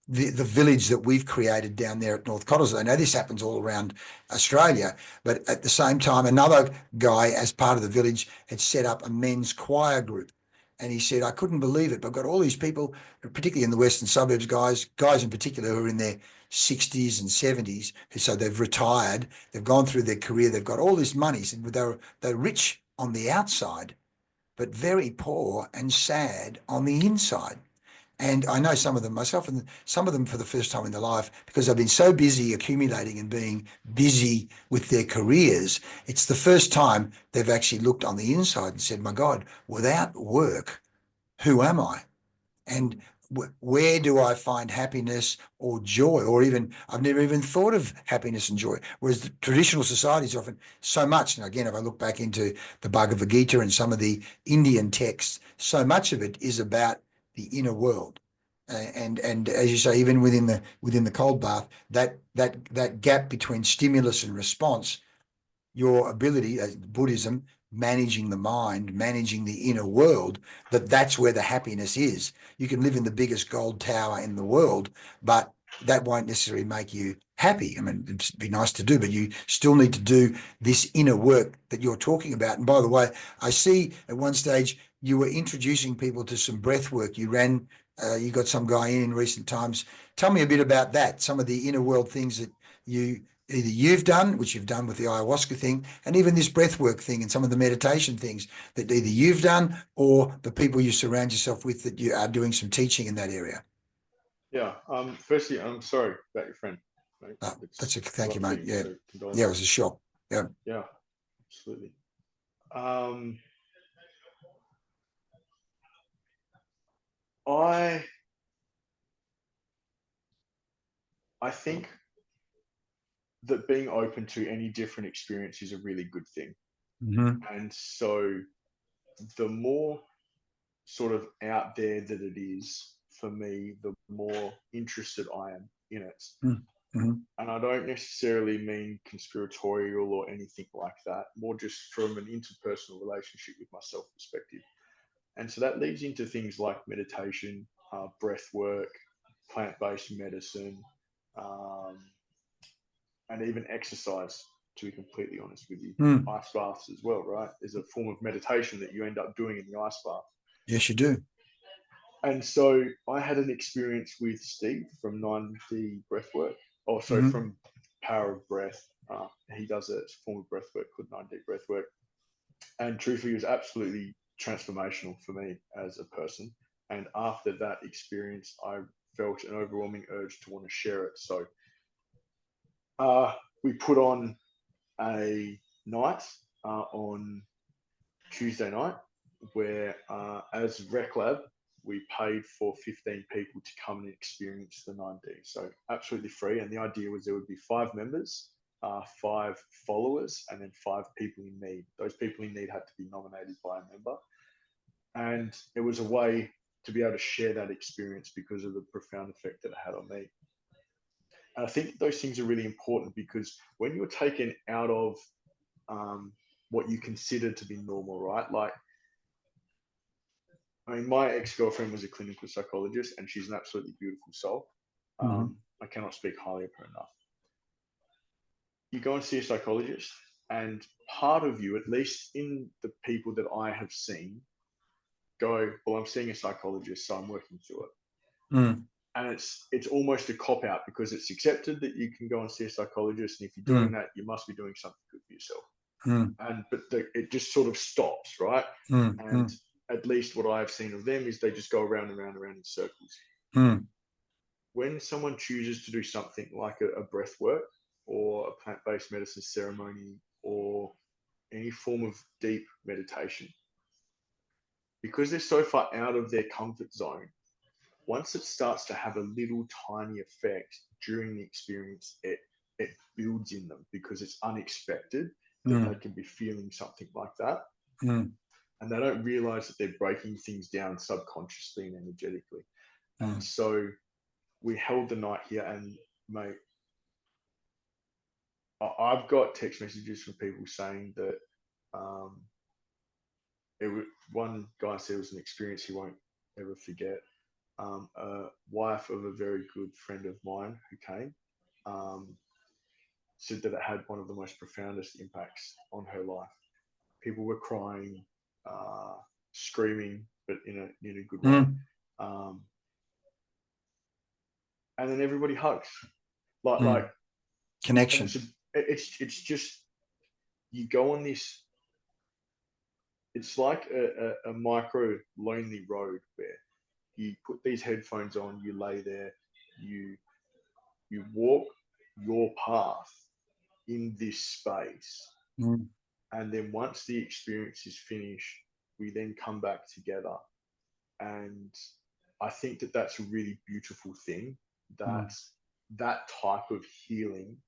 the village that we've created down there at North Cottesloe. I know this happens all around Australia, but at the same time, another guy, as part of the village, had set up a men's choir group. And he said, I couldn't believe it, but I've got all these people, particularly in the western suburbs, guys in particular who are in their 60s and 70s, so they've retired, they've gone through their career, they've got all this money, so they're rich on the outside, but very poor and sad on the inside. And I know some of them myself, and some of them for the first time in their life, because they've been so busy accumulating and being busy with their careers, it's the first time they've actually looked on the inside and said, my God, without work, who am I? And where do I find happiness or joy? Or even, I've never even thought of happiness and joy. Whereas the traditional societies often so much, and again, if I look back into the Bhagavad Gita and some of the Indian texts, so much of it is about the inner world. And as you say, even within the cold bath, that gap between stimulus and response, your ability as Buddhism, managing the mind, managing the inner world, that's where the happiness is. You can live in the biggest gold tower in the world, but that won't necessarily make you happy. I mean, it'd be nice to do, but you still need to do this inner work that you're talking about. And by the way, I see at one stage you were introducing people to some breath work. You got some guy in recent times. Tell me a bit about that, some of the inner world things that you either you've done, which you've done with the ayahuasca thing, and even this breath work thing and some of the meditation things that either you've done or the people you surround yourself with that you are doing some teaching in that area? Yeah. Firstly, I'm sorry about your friend, mate. Oh, It's thank you, rough mate. thing, Yeah. so Yeah, it condolences. was a shock. Yeah. Yeah, absolutely. Um, I I think that being open to any different experience is a really good thing. Mm-hmm. And so the more sort of out there that it is for me, the more interested I am in it. Mm-hmm. And I don't necessarily mean conspiratorial or anything like that, more just from an interpersonal relationship with myself perspective. And so that leads into things like meditation, breath work, plant based medicine, um, and even exercise, to be completely honest with you. Mm. Ice baths as well, right? There's a form of meditation that you end up doing in the ice bath. Yes, you do. And so I had an experience with Steve from 9D Breathwork, also Mm-hmm. from Power of Breath. He does a form of breathwork called 9D Breathwork. And truthfully, it was absolutely transformational for me as a person. And after that experience, I felt an overwhelming urge to want to share it. So we put on a night on Tuesday night where, as Reclab, we paid for 15 people to come and experience the 9D. So absolutely free. And the idea was there would be 5 members, 5 followers, and then 5 people in need. Those people in need had to be nominated by a member. And it was a way to be able to share that experience because of the profound effect that it had on me. And I think those things are really important because when you're taken out of what you consider to be normal, right? Like, I mean, my ex girlfriend was a clinical psychologist and she's an absolutely beautiful soul. Mm-hmm. I cannot speak highly of her enough. You go and see a psychologist, and part of you, at least in the people that I have seen, go, well, I'm seeing a psychologist, so I'm working through it. Mm. And it's almost a cop out because it's accepted that you can go and see a psychologist, and if you're doing Mm. that, you must be doing something good for yourself. Mm. And but it just sort of stops, right? Mm. And Mm. at least what I've seen of them is they just go around and around and around in circles. Mm. When someone chooses to do something like a breath work or a plant-based medicine ceremony or any form of deep meditation, because they're so far out of their comfort zone, once it starts to have a little tiny effect during the experience, it builds in them because it's unexpected that they Mm. can be feeling something like that. Mm. And they don't realize that they're breaking things down subconsciously and energetically. And Mm. so we held the night here, and mate, I've got text messages from people saying that um, one guy said it was an experience he won't ever forget. A wife of a very good friend of mine who came um, said that it had one of the most profoundest impacts on her life. People were crying, uh, screaming, but in a good way. Mm. Um, and then everybody hugs, like Mm. like, and Connection. it's just you go on this. It's like a micro lonely road where you put these headphones on, you lay there, you you walk your path in this space, Mm. and then once the experience is finished, we then come back together. And I think that that's a really beautiful thing, Mm. that that type of healing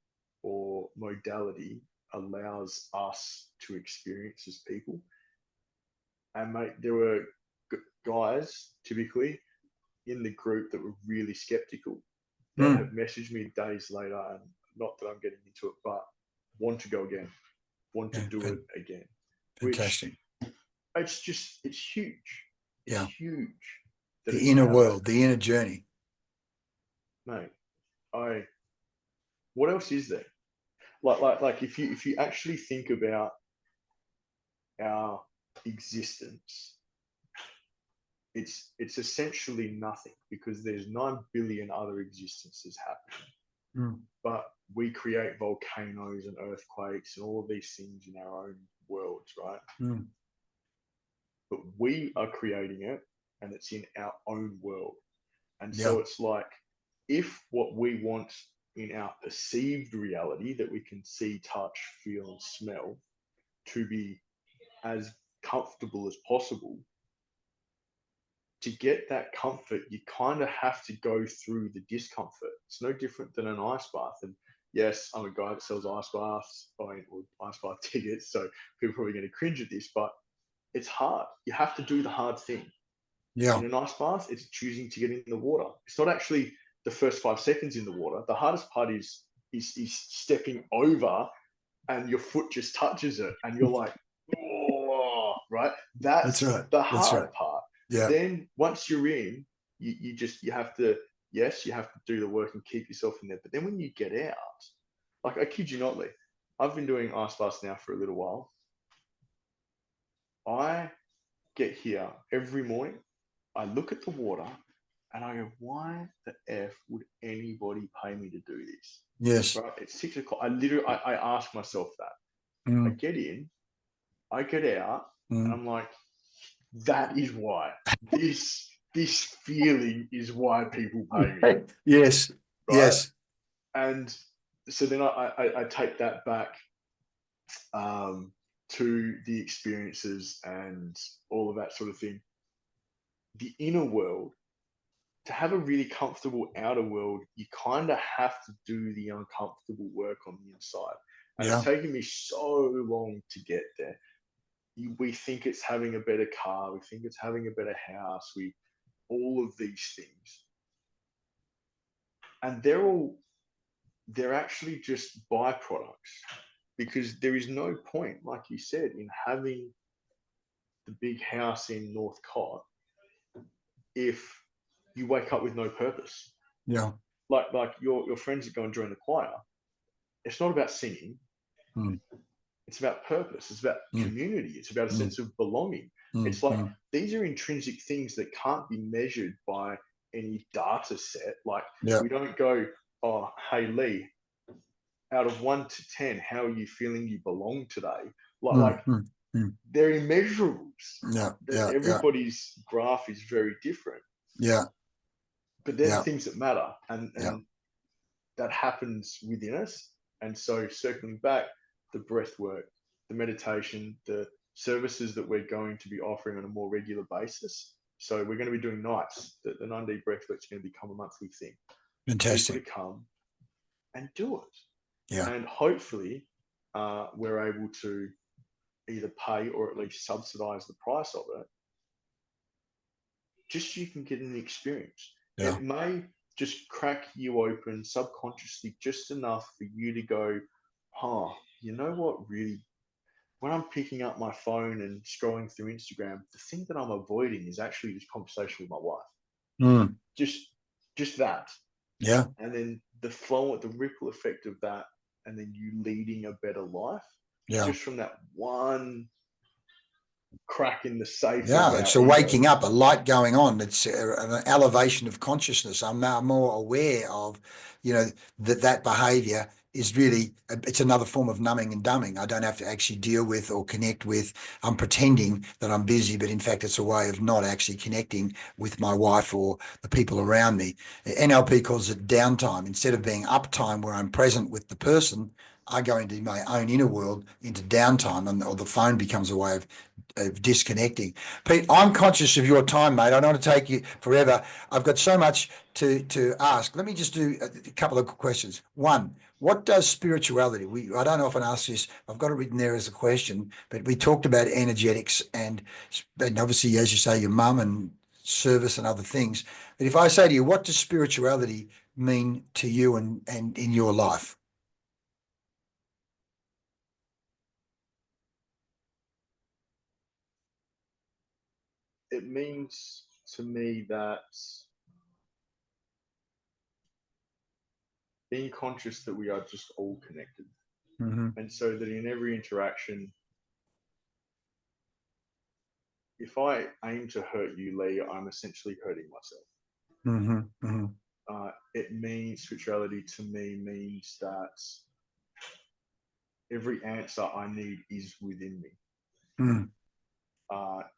or modality allows us to experience as people. And mate, there were guys typically in the group that were really skeptical that have Mm. messaged me days later, and not that I'm getting into it, but want to go again, want to Yeah. do it again, which Fantastic. it's huge. It's Yeah. huge that it The can inner have that, world, the inner journey. mate. I What else is there? Like if you actually think about our existence, it's essentially nothing because there's 9 billion other existences happening. Mm. But we create volcanoes and earthquakes and all of these things in our own worlds, right? Mm. But we are creating it, and it's in our own world. And Yeah. so it's like, if what we want in our perceived reality that we can see, touch, feel, and smell to be as comfortable as possible, to get that comfort, you kind of have to go through the discomfort. It's no different than an ice bath. And yes, I'm a guy that sells ice baths, or ice bath tickets, so people are probably going to cringe at this, but it's hard. You have to do the hard thing. Yeah. In an ice bath, it's choosing to get in the water. It's not actually the first 5 seconds in the water. The hardest part is stepping over, and your foot just touches it, and you're like, oh, right? That's That's right. the That's hard right. part. Yeah. Then once you're in, you have to, yes, you have to do the work and keep yourself in there. But then when you get out, like, I kid you not, Lee, I've been doing ice baths now for a little while. I get here every morning, I look at the water, and I go, why the F would anybody pay me to do this? Yes. Right? It's 6 o'clock. I ask myself that. I Mm. get in, I get out, and Mm. I'm like, that is why. This feeling is why people pay me. Yes. Right? Yes. And so then I take that back, to the experiences and all of that sort of thing. The inner world, to have a really comfortable outer world, you kind of have to do the uncomfortable work on the inside. And it's Yeah. taken me so long to get there. We think it's having a better car, we think it's having a better house, all of these things. And they're actually just byproducts, because there is no point, like you said, in having the big house in North Cot if you wake up with no purpose. Yeah. Like your friends that go and join the choir, it's not about singing. Mm. It's about purpose. It's about Mm. community. It's about a Mm. sense of belonging. Mm. It's like, Mm. these are intrinsic things that can't be measured by any data set. Like, Yeah. we don't go, oh, hey, Lee, out of 1 to 10, how are you feeling you belong today? Mm. Like, Mm. Mm. they're immeasurables. Yeah. Yeah. Yeah. Everybody's graph is very different, Yeah. but they're the Yeah. things that matter. Yeah. And that happens within us. And so, circling back, the breath work, the meditation, the services that we're going to be offering on a more regular basis. So we're going to be doing nights. The 9D breath work is going to become a monthly thing. People to Fantastic. come and do it. Yeah. And hopefully, we're able to either pay or at least subsidize the price of it, just so you can get an experience. Yeah. It may just crack you open subconsciously just enough for you to go, huh, you know what, really, when I'm picking up my phone and scrolling through Instagram, the thing that I'm avoiding is actually this conversation with my wife. Mm. Just that. Yeah. And then the flow, the ripple effect of that, and then you leading a better life, Yeah. just from that one crack in the safe of Yeah, our it's a waking egos. up, a light going on. It's an elevation of consciousness. I'm now more aware of, that behavior is really, it's another form of numbing and dumbing. I don't have to actually deal with or connect with. I'm pretending that I'm busy, but in fact, it's a way of not actually connecting with my wife or the people around me. NLP calls it downtime. Instead of being uptime where I'm present with the person, I go into my own inner world into downtime, or the phone becomes a way of disconnecting. Pete, I'm conscious of your time, mate. I don't want to take you forever. I've got so much to ask. Let me just do a couple of questions. One, what does spirituality? I don't often ask this. I've got it written there as a question, but we talked about energetics and obviously, as you say, your mum and service and other things. But if I say to you, what does spirituality mean to you and in your life? It means to me that being conscious that we are just all connected. Mm-hmm. And so that in every interaction, if I aim to hurt you, Lee, I'm essentially hurting myself. Mm-hmm. Mm-hmm. Spirituality to me means that every answer I need is within me. Mm.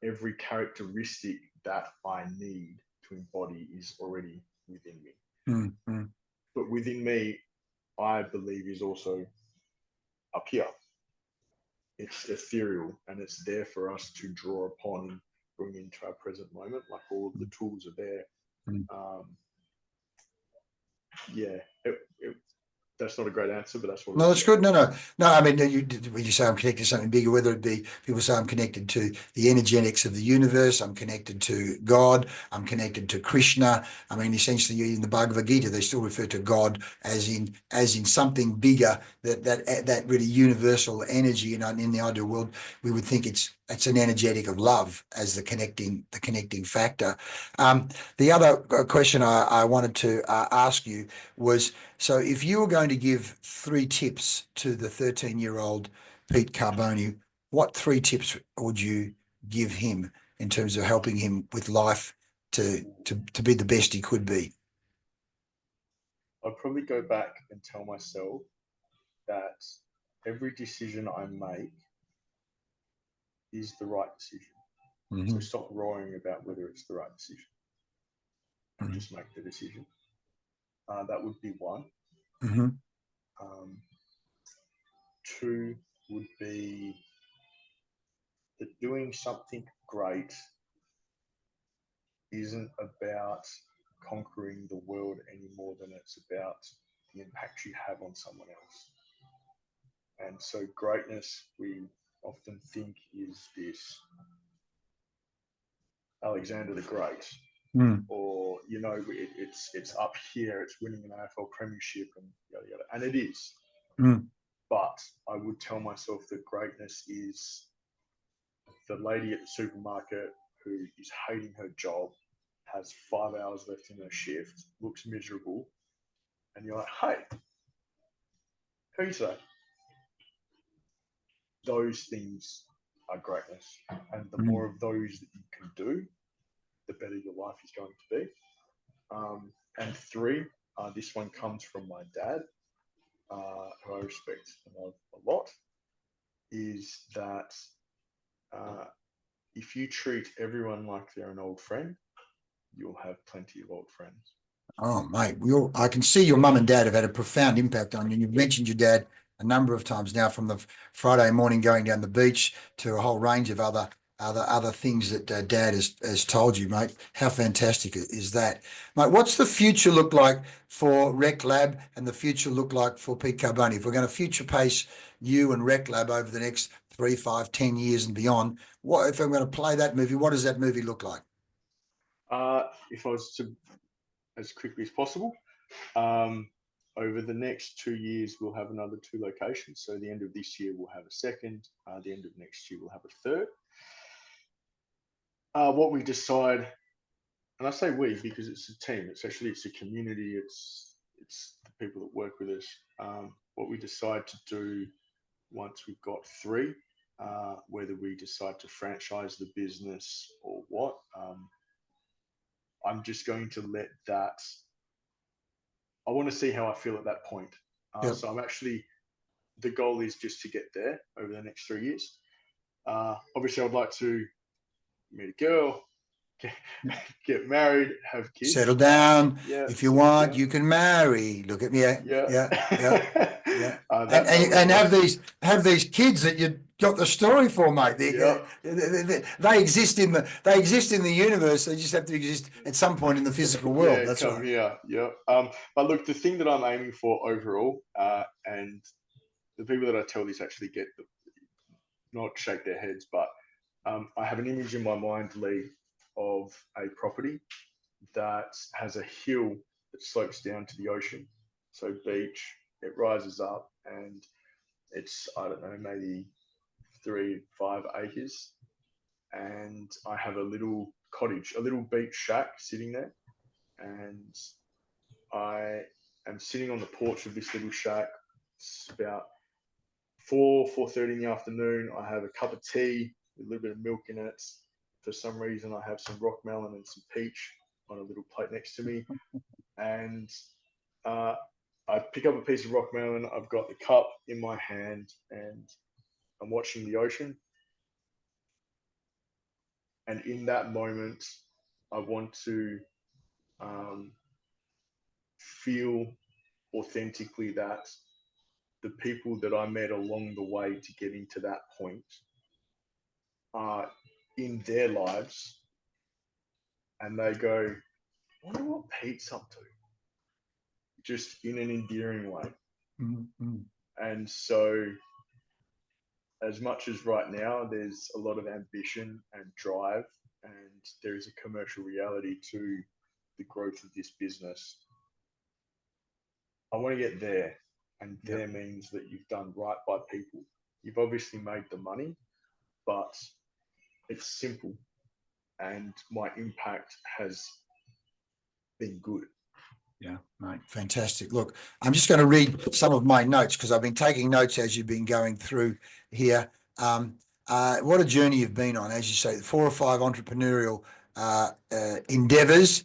Every characteristic that I need to embody is already within me. Mm. Mm. But within me, I believe is also up here. It's ethereal and it's there for us to draw upon and bring into our present moment. Like all of the tools are there. Mm. Um, yeah, that's not a great answer, but that's what it No, is. that's good. No. I mean, when you say I'm connected to something bigger, whether it be people say I'm connected to the energetics of the universe, I'm connected to God, I'm connected to Krishna. I mean, essentially, in the Bhagavad Gita, they still refer to God as in something bigger, that really universal energy. And in the ideal world, we would think it's an energetic of love as the connecting factor. The other question I wanted to ask you was, so if you were going to give 3 tips to the 13-year-old Pete Carbone, what 3 tips would you give him in terms of helping him with life to be the best he could be? I'd probably go back and tell myself that every decision I make is the right decision. So Mm-hmm. stop worrying about whether it's the right decision and Mm-hmm. just make the decision. That would be one. Mm-hmm. Um, 2 would be that doing something great isn't about conquering the world any more than it's about the impact you have on someone else. And so greatness, we often think is this Alexander the Great, Mm. or it's up here, it's winning an AFL premiership and yada yada, and it is. Mm. But I would tell myself that greatness is the lady at the supermarket who is hating her job, has 5 hours left in her shift, looks miserable, and you're like, hey, how are you today? Those things are greatness. And the Mm. more of those that you can do, the better your life is going to be. And 3, this one comes from my dad, who I respect and love a lot, is that uh, if you treat everyone like they're an old friend, you'll have plenty of old friends. Oh, mate, I can see your mum and dad have had a profound impact on you. You've mentioned your dad a number of times now, from the Friday morning going down the beach to a whole range of other things that dad has told you, mate. How fantastic is that, mate? What's the future look like for Reclab and the future look like for Pete Carbone? If we're going to future pace you and Reclab over the next 3, 5, 10 years and beyond, what if I'm going to play that movie? What does that movie look like? If I was to, as quickly as possible, um, over the next 2 years, we'll have another 2 locations. So the end of this year, we'll have a second. The end of next year, we'll have a third. What we decide, and I say we because it's a team. It's a community. It's the people that work with us. What we decide to do once we've got 3, whether we decide to franchise the business or what, I'm just going to let that. I want to see how I feel at that point. Yep. So the goal is just to get there over the next 3 years. Obviously, I'd like to meet a girl, get married, have kids. Settle down. Yeah, If you want, down. you can marry. Look at me. Yeah, Yeah. that was And have these kids that you got the story for, mate. Yeah. They exist in the universe. They just have to exist at some point in the physical world. Yeah, That's come right. here. Yeah. But look, the thing that I'm aiming for overall, and the people that I tell this actually get not shake their heads, but I have an image in my mind, Lee, of a property that has a hill that slopes down to the ocean. So beach, it rises up, and it's, I don't know, maybe 3-5 acres. And I have a little cottage, a little beach shack sitting there. And I am sitting on the porch of this little shack. It's about 4:30 in the afternoon. I have a cup of tea with a little bit of milk in it. For some reason, I have some rock melon and some peach. on a little plate next to me, and I pick up a piece of rock melon. I've got the cup in my hand, and I'm watching the ocean. And in that moment, I want to um, feel authentically that the people that I met along the way to getting to that point are in their lives, and they go, I wonder what Pete's up to, just in an endearing way. Mm-hmm. And so, as much as right now there's a lot of ambition and drive, and there is a commercial reality to the growth of this business, I want to get there. And there means that you've done right by people. You've obviously made the money, but it's simple. And my impact has been good. Yeah, mate, fantastic. Look, I'm just going to read some of my notes because I've been taking notes as you've been going through here. What a journey you've been on, as you say, 4 or 5 entrepreneurial endeavors.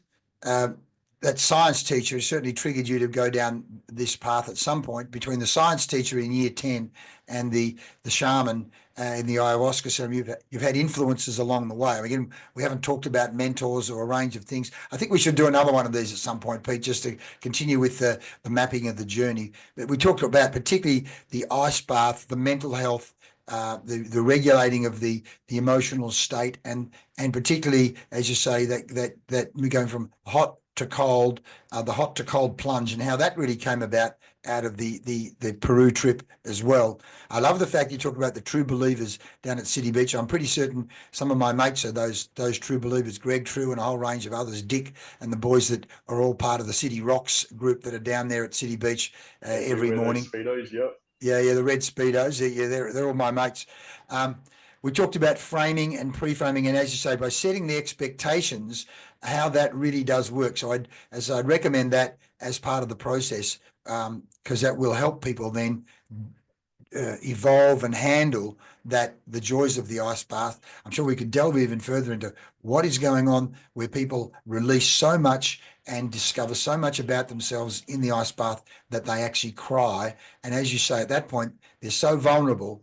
That science teacher has certainly triggered you to go down this path at some point, between the science teacher in year 10 and the shaman in the ayahuasca ceremony. You've had influences along the way. Again, we haven't talked about mentors or a range of things. I think we should do another one of these at some point, Pete, just to continue with the mapping of the journey. But we talked about particularly the ice bath, the mental health, the regulating of the emotional state, and particularly, as you say, that we're going from hot to cold, the hot to cold plunge, and how that really came about out of the Peru trip as well. I love the fact you talk about the true believers down at City Beach. I'm pretty certain some of my mates are those true believers, Greg True and a whole range of others, Dick and the boys that are all part of the City Rocks group that are down there at City Beach every morning. Speedos, yep. Yeah, the red Speedos. Yeah, they're all my mates. We talked about framing and pre-framing, and as you say, by setting the expectations, how that really does work. So I'd recommend that as part of the process, because that will help people then evolve and handle the joys of the ice bath. I'm sure we could delve even further into what is going on where people release so much and discover so much about themselves in the ice bath that they actually cry. And as you say, at that point, they're so vulnerable.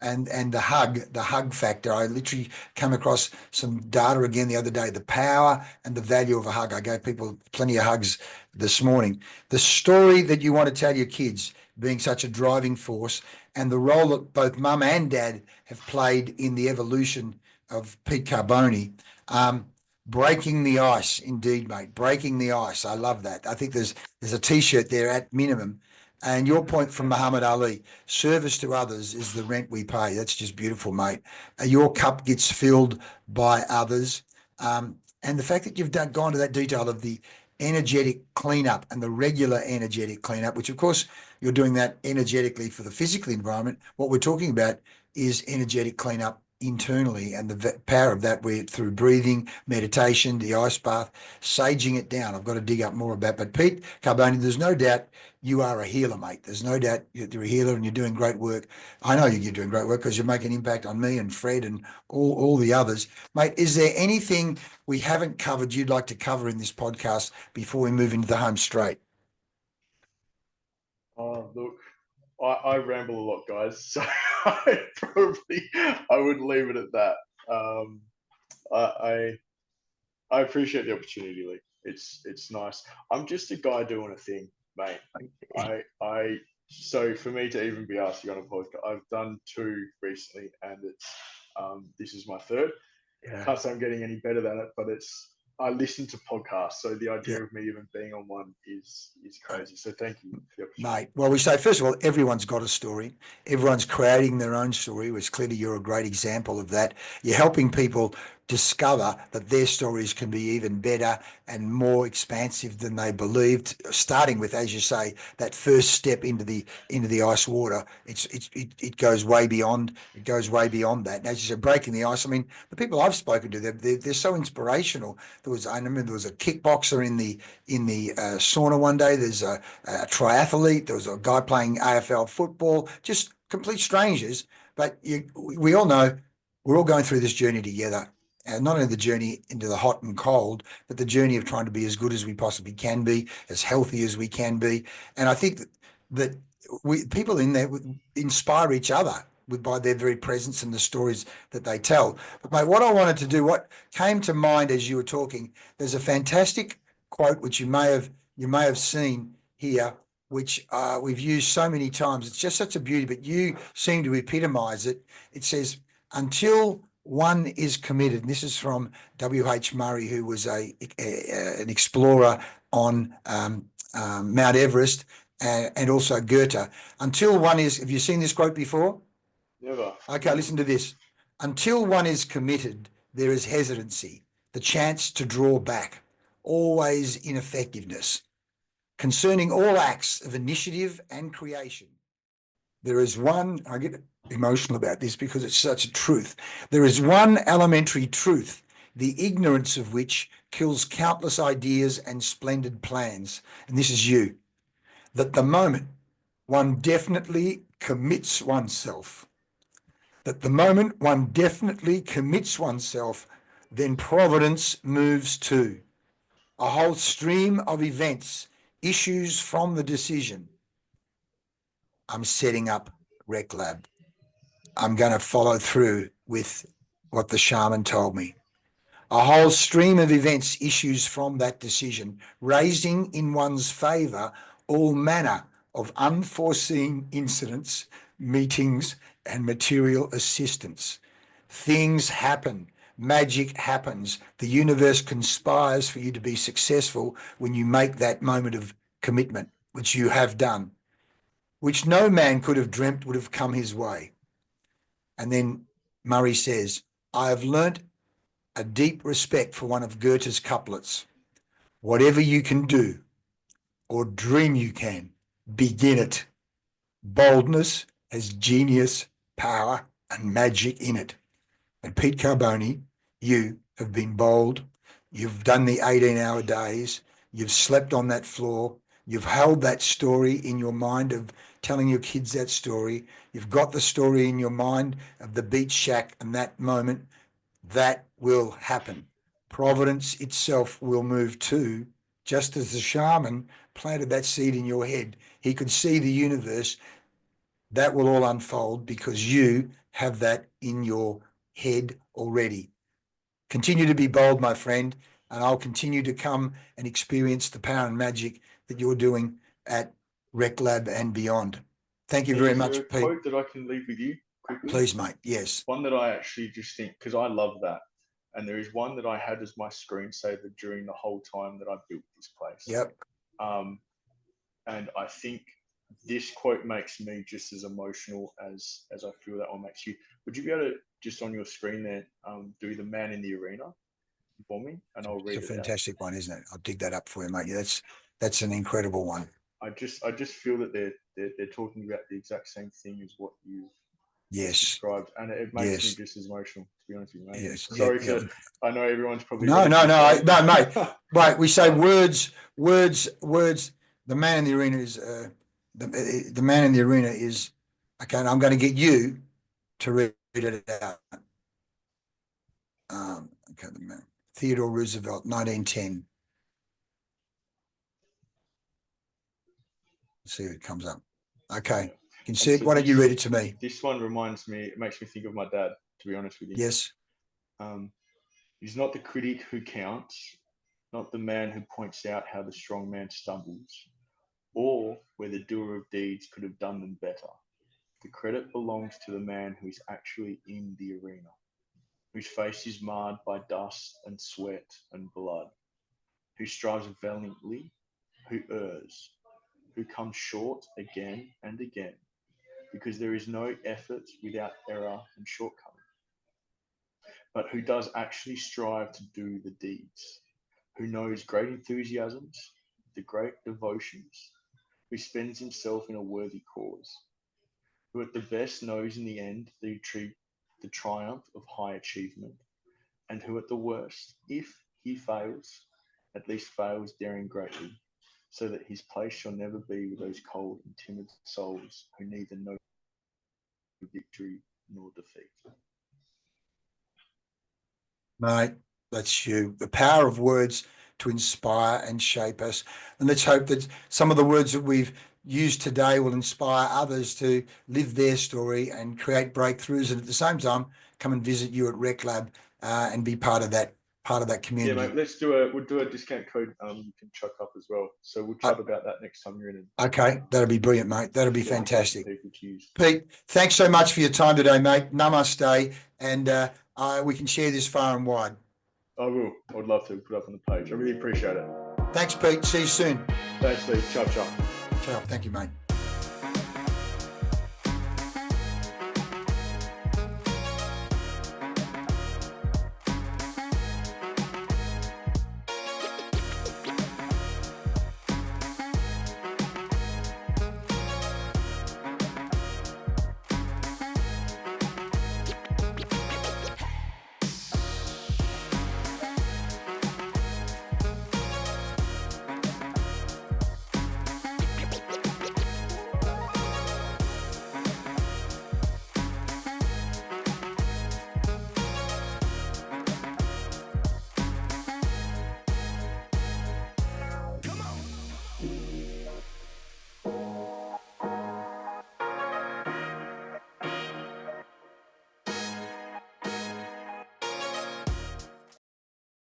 And the hug factor. I literally come across some data again the other day, the power and the value of a hug. I gave people plenty of hugs this morning. The story that you want to tell your kids being such a driving force, and the role that both mum and dad have played in the evolution of Pete Carbone. Breaking the ice, indeed, mate. Breaking the ice. I love that. I think there's a T-shirt there at minimum. And your point from Muhammad Ali, service to others is the rent we pay. That's just beautiful, mate. Your cup gets filled by others. And the fact that you've gone to that detail of the energetic cleanup and the regular energetic cleanup, which of course you're doing that energetically for the physical environment. What we're talking about is energetic cleanup internally, and the power of that through breathing, meditation, the ice bath, saging it down. I've got to dig up more about, but Pete Carbone, there's no doubt you are a healer, mate. There's no doubt you're a healer and you're doing great work. I know you're doing great work because you're making an impact on me and Fred and all the others. Mate, is there anything we haven't covered you'd like to cover in this podcast before we move into the home straight? Look, I ramble a lot, guys, so I would leave it at that. I appreciate the opportunity, Lee. It's nice. I'm just a guy doing a thing, mate. So for me to even be asked to go on a podcast, I've done 2 recently, and it's this is my 3rd. Yeah. I can't say I'm getting any better than it, but I listen to podcasts, so the idea of me even being on one is crazy. So thank you for the opportunity. Mate, well, we say, first of all, everyone's got a story. Everyone's creating their own story, which clearly you're a great example of that. You're helping people discover that their stories can be even better and more expansive than they believed, starting with, as you say, that first step into the ice water. It goes way beyond that. And as you said, breaking the ice, I mean, the people I've spoken to, they're so inspirational. I remember there was a kickboxer in the sauna one day. There's a triathlete. There was a guy playing AFL football, just complete strangers. But we all know we're all going through this journey together. not only the journey into the hot and cold, but the journey of trying to be as good as we possibly can be, as healthy as we can be. And I think that people in there inspire each other by their very presence and the stories that they tell. But mate, what I wanted to do, what came to mind as you were talking, there's a fantastic quote which you may have seen here, which we've used so many times. It's just such a beauty, but you seem to epitomize it. It says, until one is committed, and this is from W.H. Murray, who was an explorer on Mount Everest, and also Goethe. Until one is, have you seen this quote before? Never. Okay, listen to this. Until one is committed, there is hesitancy, the chance to draw back, always ineffectiveness. Concerning all acts of initiative and creation, there is one, I get emotional about this because it's such a truth. There is one elementary truth, the ignorance of which kills countless ideas and splendid plans. And this is you, that the moment one definitely commits oneself, then providence moves too. A whole stream of events issues from the decision. I'm setting up Reclab. I'm going to follow through with what the shaman told me. A whole stream of events issues from that decision, raising in one's favour all manner of unforeseen incidents, meetings, and material assistance. Things happen. Magic happens. The universe conspires for you to be successful when you make that moment of commitment, which you have done, which no man could have dreamt would have come his way. And then Murray says, I have learnt a deep respect for one of Goethe's couplets. Whatever you can do or dream you can, begin it. Boldness has genius, power, and magic in it. And Pete Carbone, you have been bold. You've done the 18-hour days. You've slept on that floor. You've held that story in your mind of telling your kids that story. You've got the story in your mind of the beach shack and that moment. That will happen. Providence itself will move too, just as the shaman planted that seed in your head. He could see the universe. That will all unfold because you have that in your head already. Continue to be bold, my friend, and I'll continue to come and experience the power and magic that you're doing at Reclab and beyond. Thank you very much, Is there Pete. a quote that I can leave with you quickly? Please, mate. Yes. One that I actually just think, because I love that. And there is one that I had as my screensaver during the whole time that I built this place. Yep. And I think this quote makes me just as emotional as I feel that one makes you. Would you be able to, just on your screen there, do the man in the arena for me? And I'll read it. It's a fantastic one, isn't it? I'll dig that up for you, mate. That's an incredible one. I just feel that they're talking about the exact same thing as what you described, and it makes me just as emotional, to be honest with you, mate. Yes. Sorry to. I know everyone's probably no, mate. Right, we say words. The man in the arena is the man in the arena is okay. And I'm going to get you to read it out. Okay, the man, Theodore Roosevelt, 1910. Let's see if it comes up. Okay, you can see it. Why don't you read it to me? This one reminds me. It makes me think of my dad, to be honest with you. Yes. He's not the critic who counts, not the man who points out how the strong man stumbles, or where the doer of deeds could have done them better. The credit belongs to the man who is actually in the arena, whose face is marred by dust and sweat and blood, who strives valiantly, who errs, who comes short again and again, because there is no effort without error and shortcoming, but who does actually strive to do the deeds, who knows great enthusiasms, the great devotions, who spends himself in a worthy cause, who at the best knows in the end the triumph of high achievement, and who at the worst, if he fails, at least fails daring greatly, so that his place shall never be with those cold and timid souls who neither know victory nor defeat. Mate, that's you. The power of words to inspire and shape us. And let's hope that some of the words that we've used today will inspire others to live their story and create breakthroughs. And at the same time, come and visit you at Reclab and be part of that Yeah, community. mate. We'll do a discount code. You can chuck up as well. So we'll chat about that next time you're in. Okay, that'll be brilliant, mate. That'll be Yeah, fantastic. people to use. Pete, thanks so much for your time today, mate. Namaste, and we can share this far and wide. I will. I would love to put it up on the page. I really appreciate it. Thanks, Pete. See you soon. Thanks, Lee. Ciao, ciao. Ciao. Thank you, mate.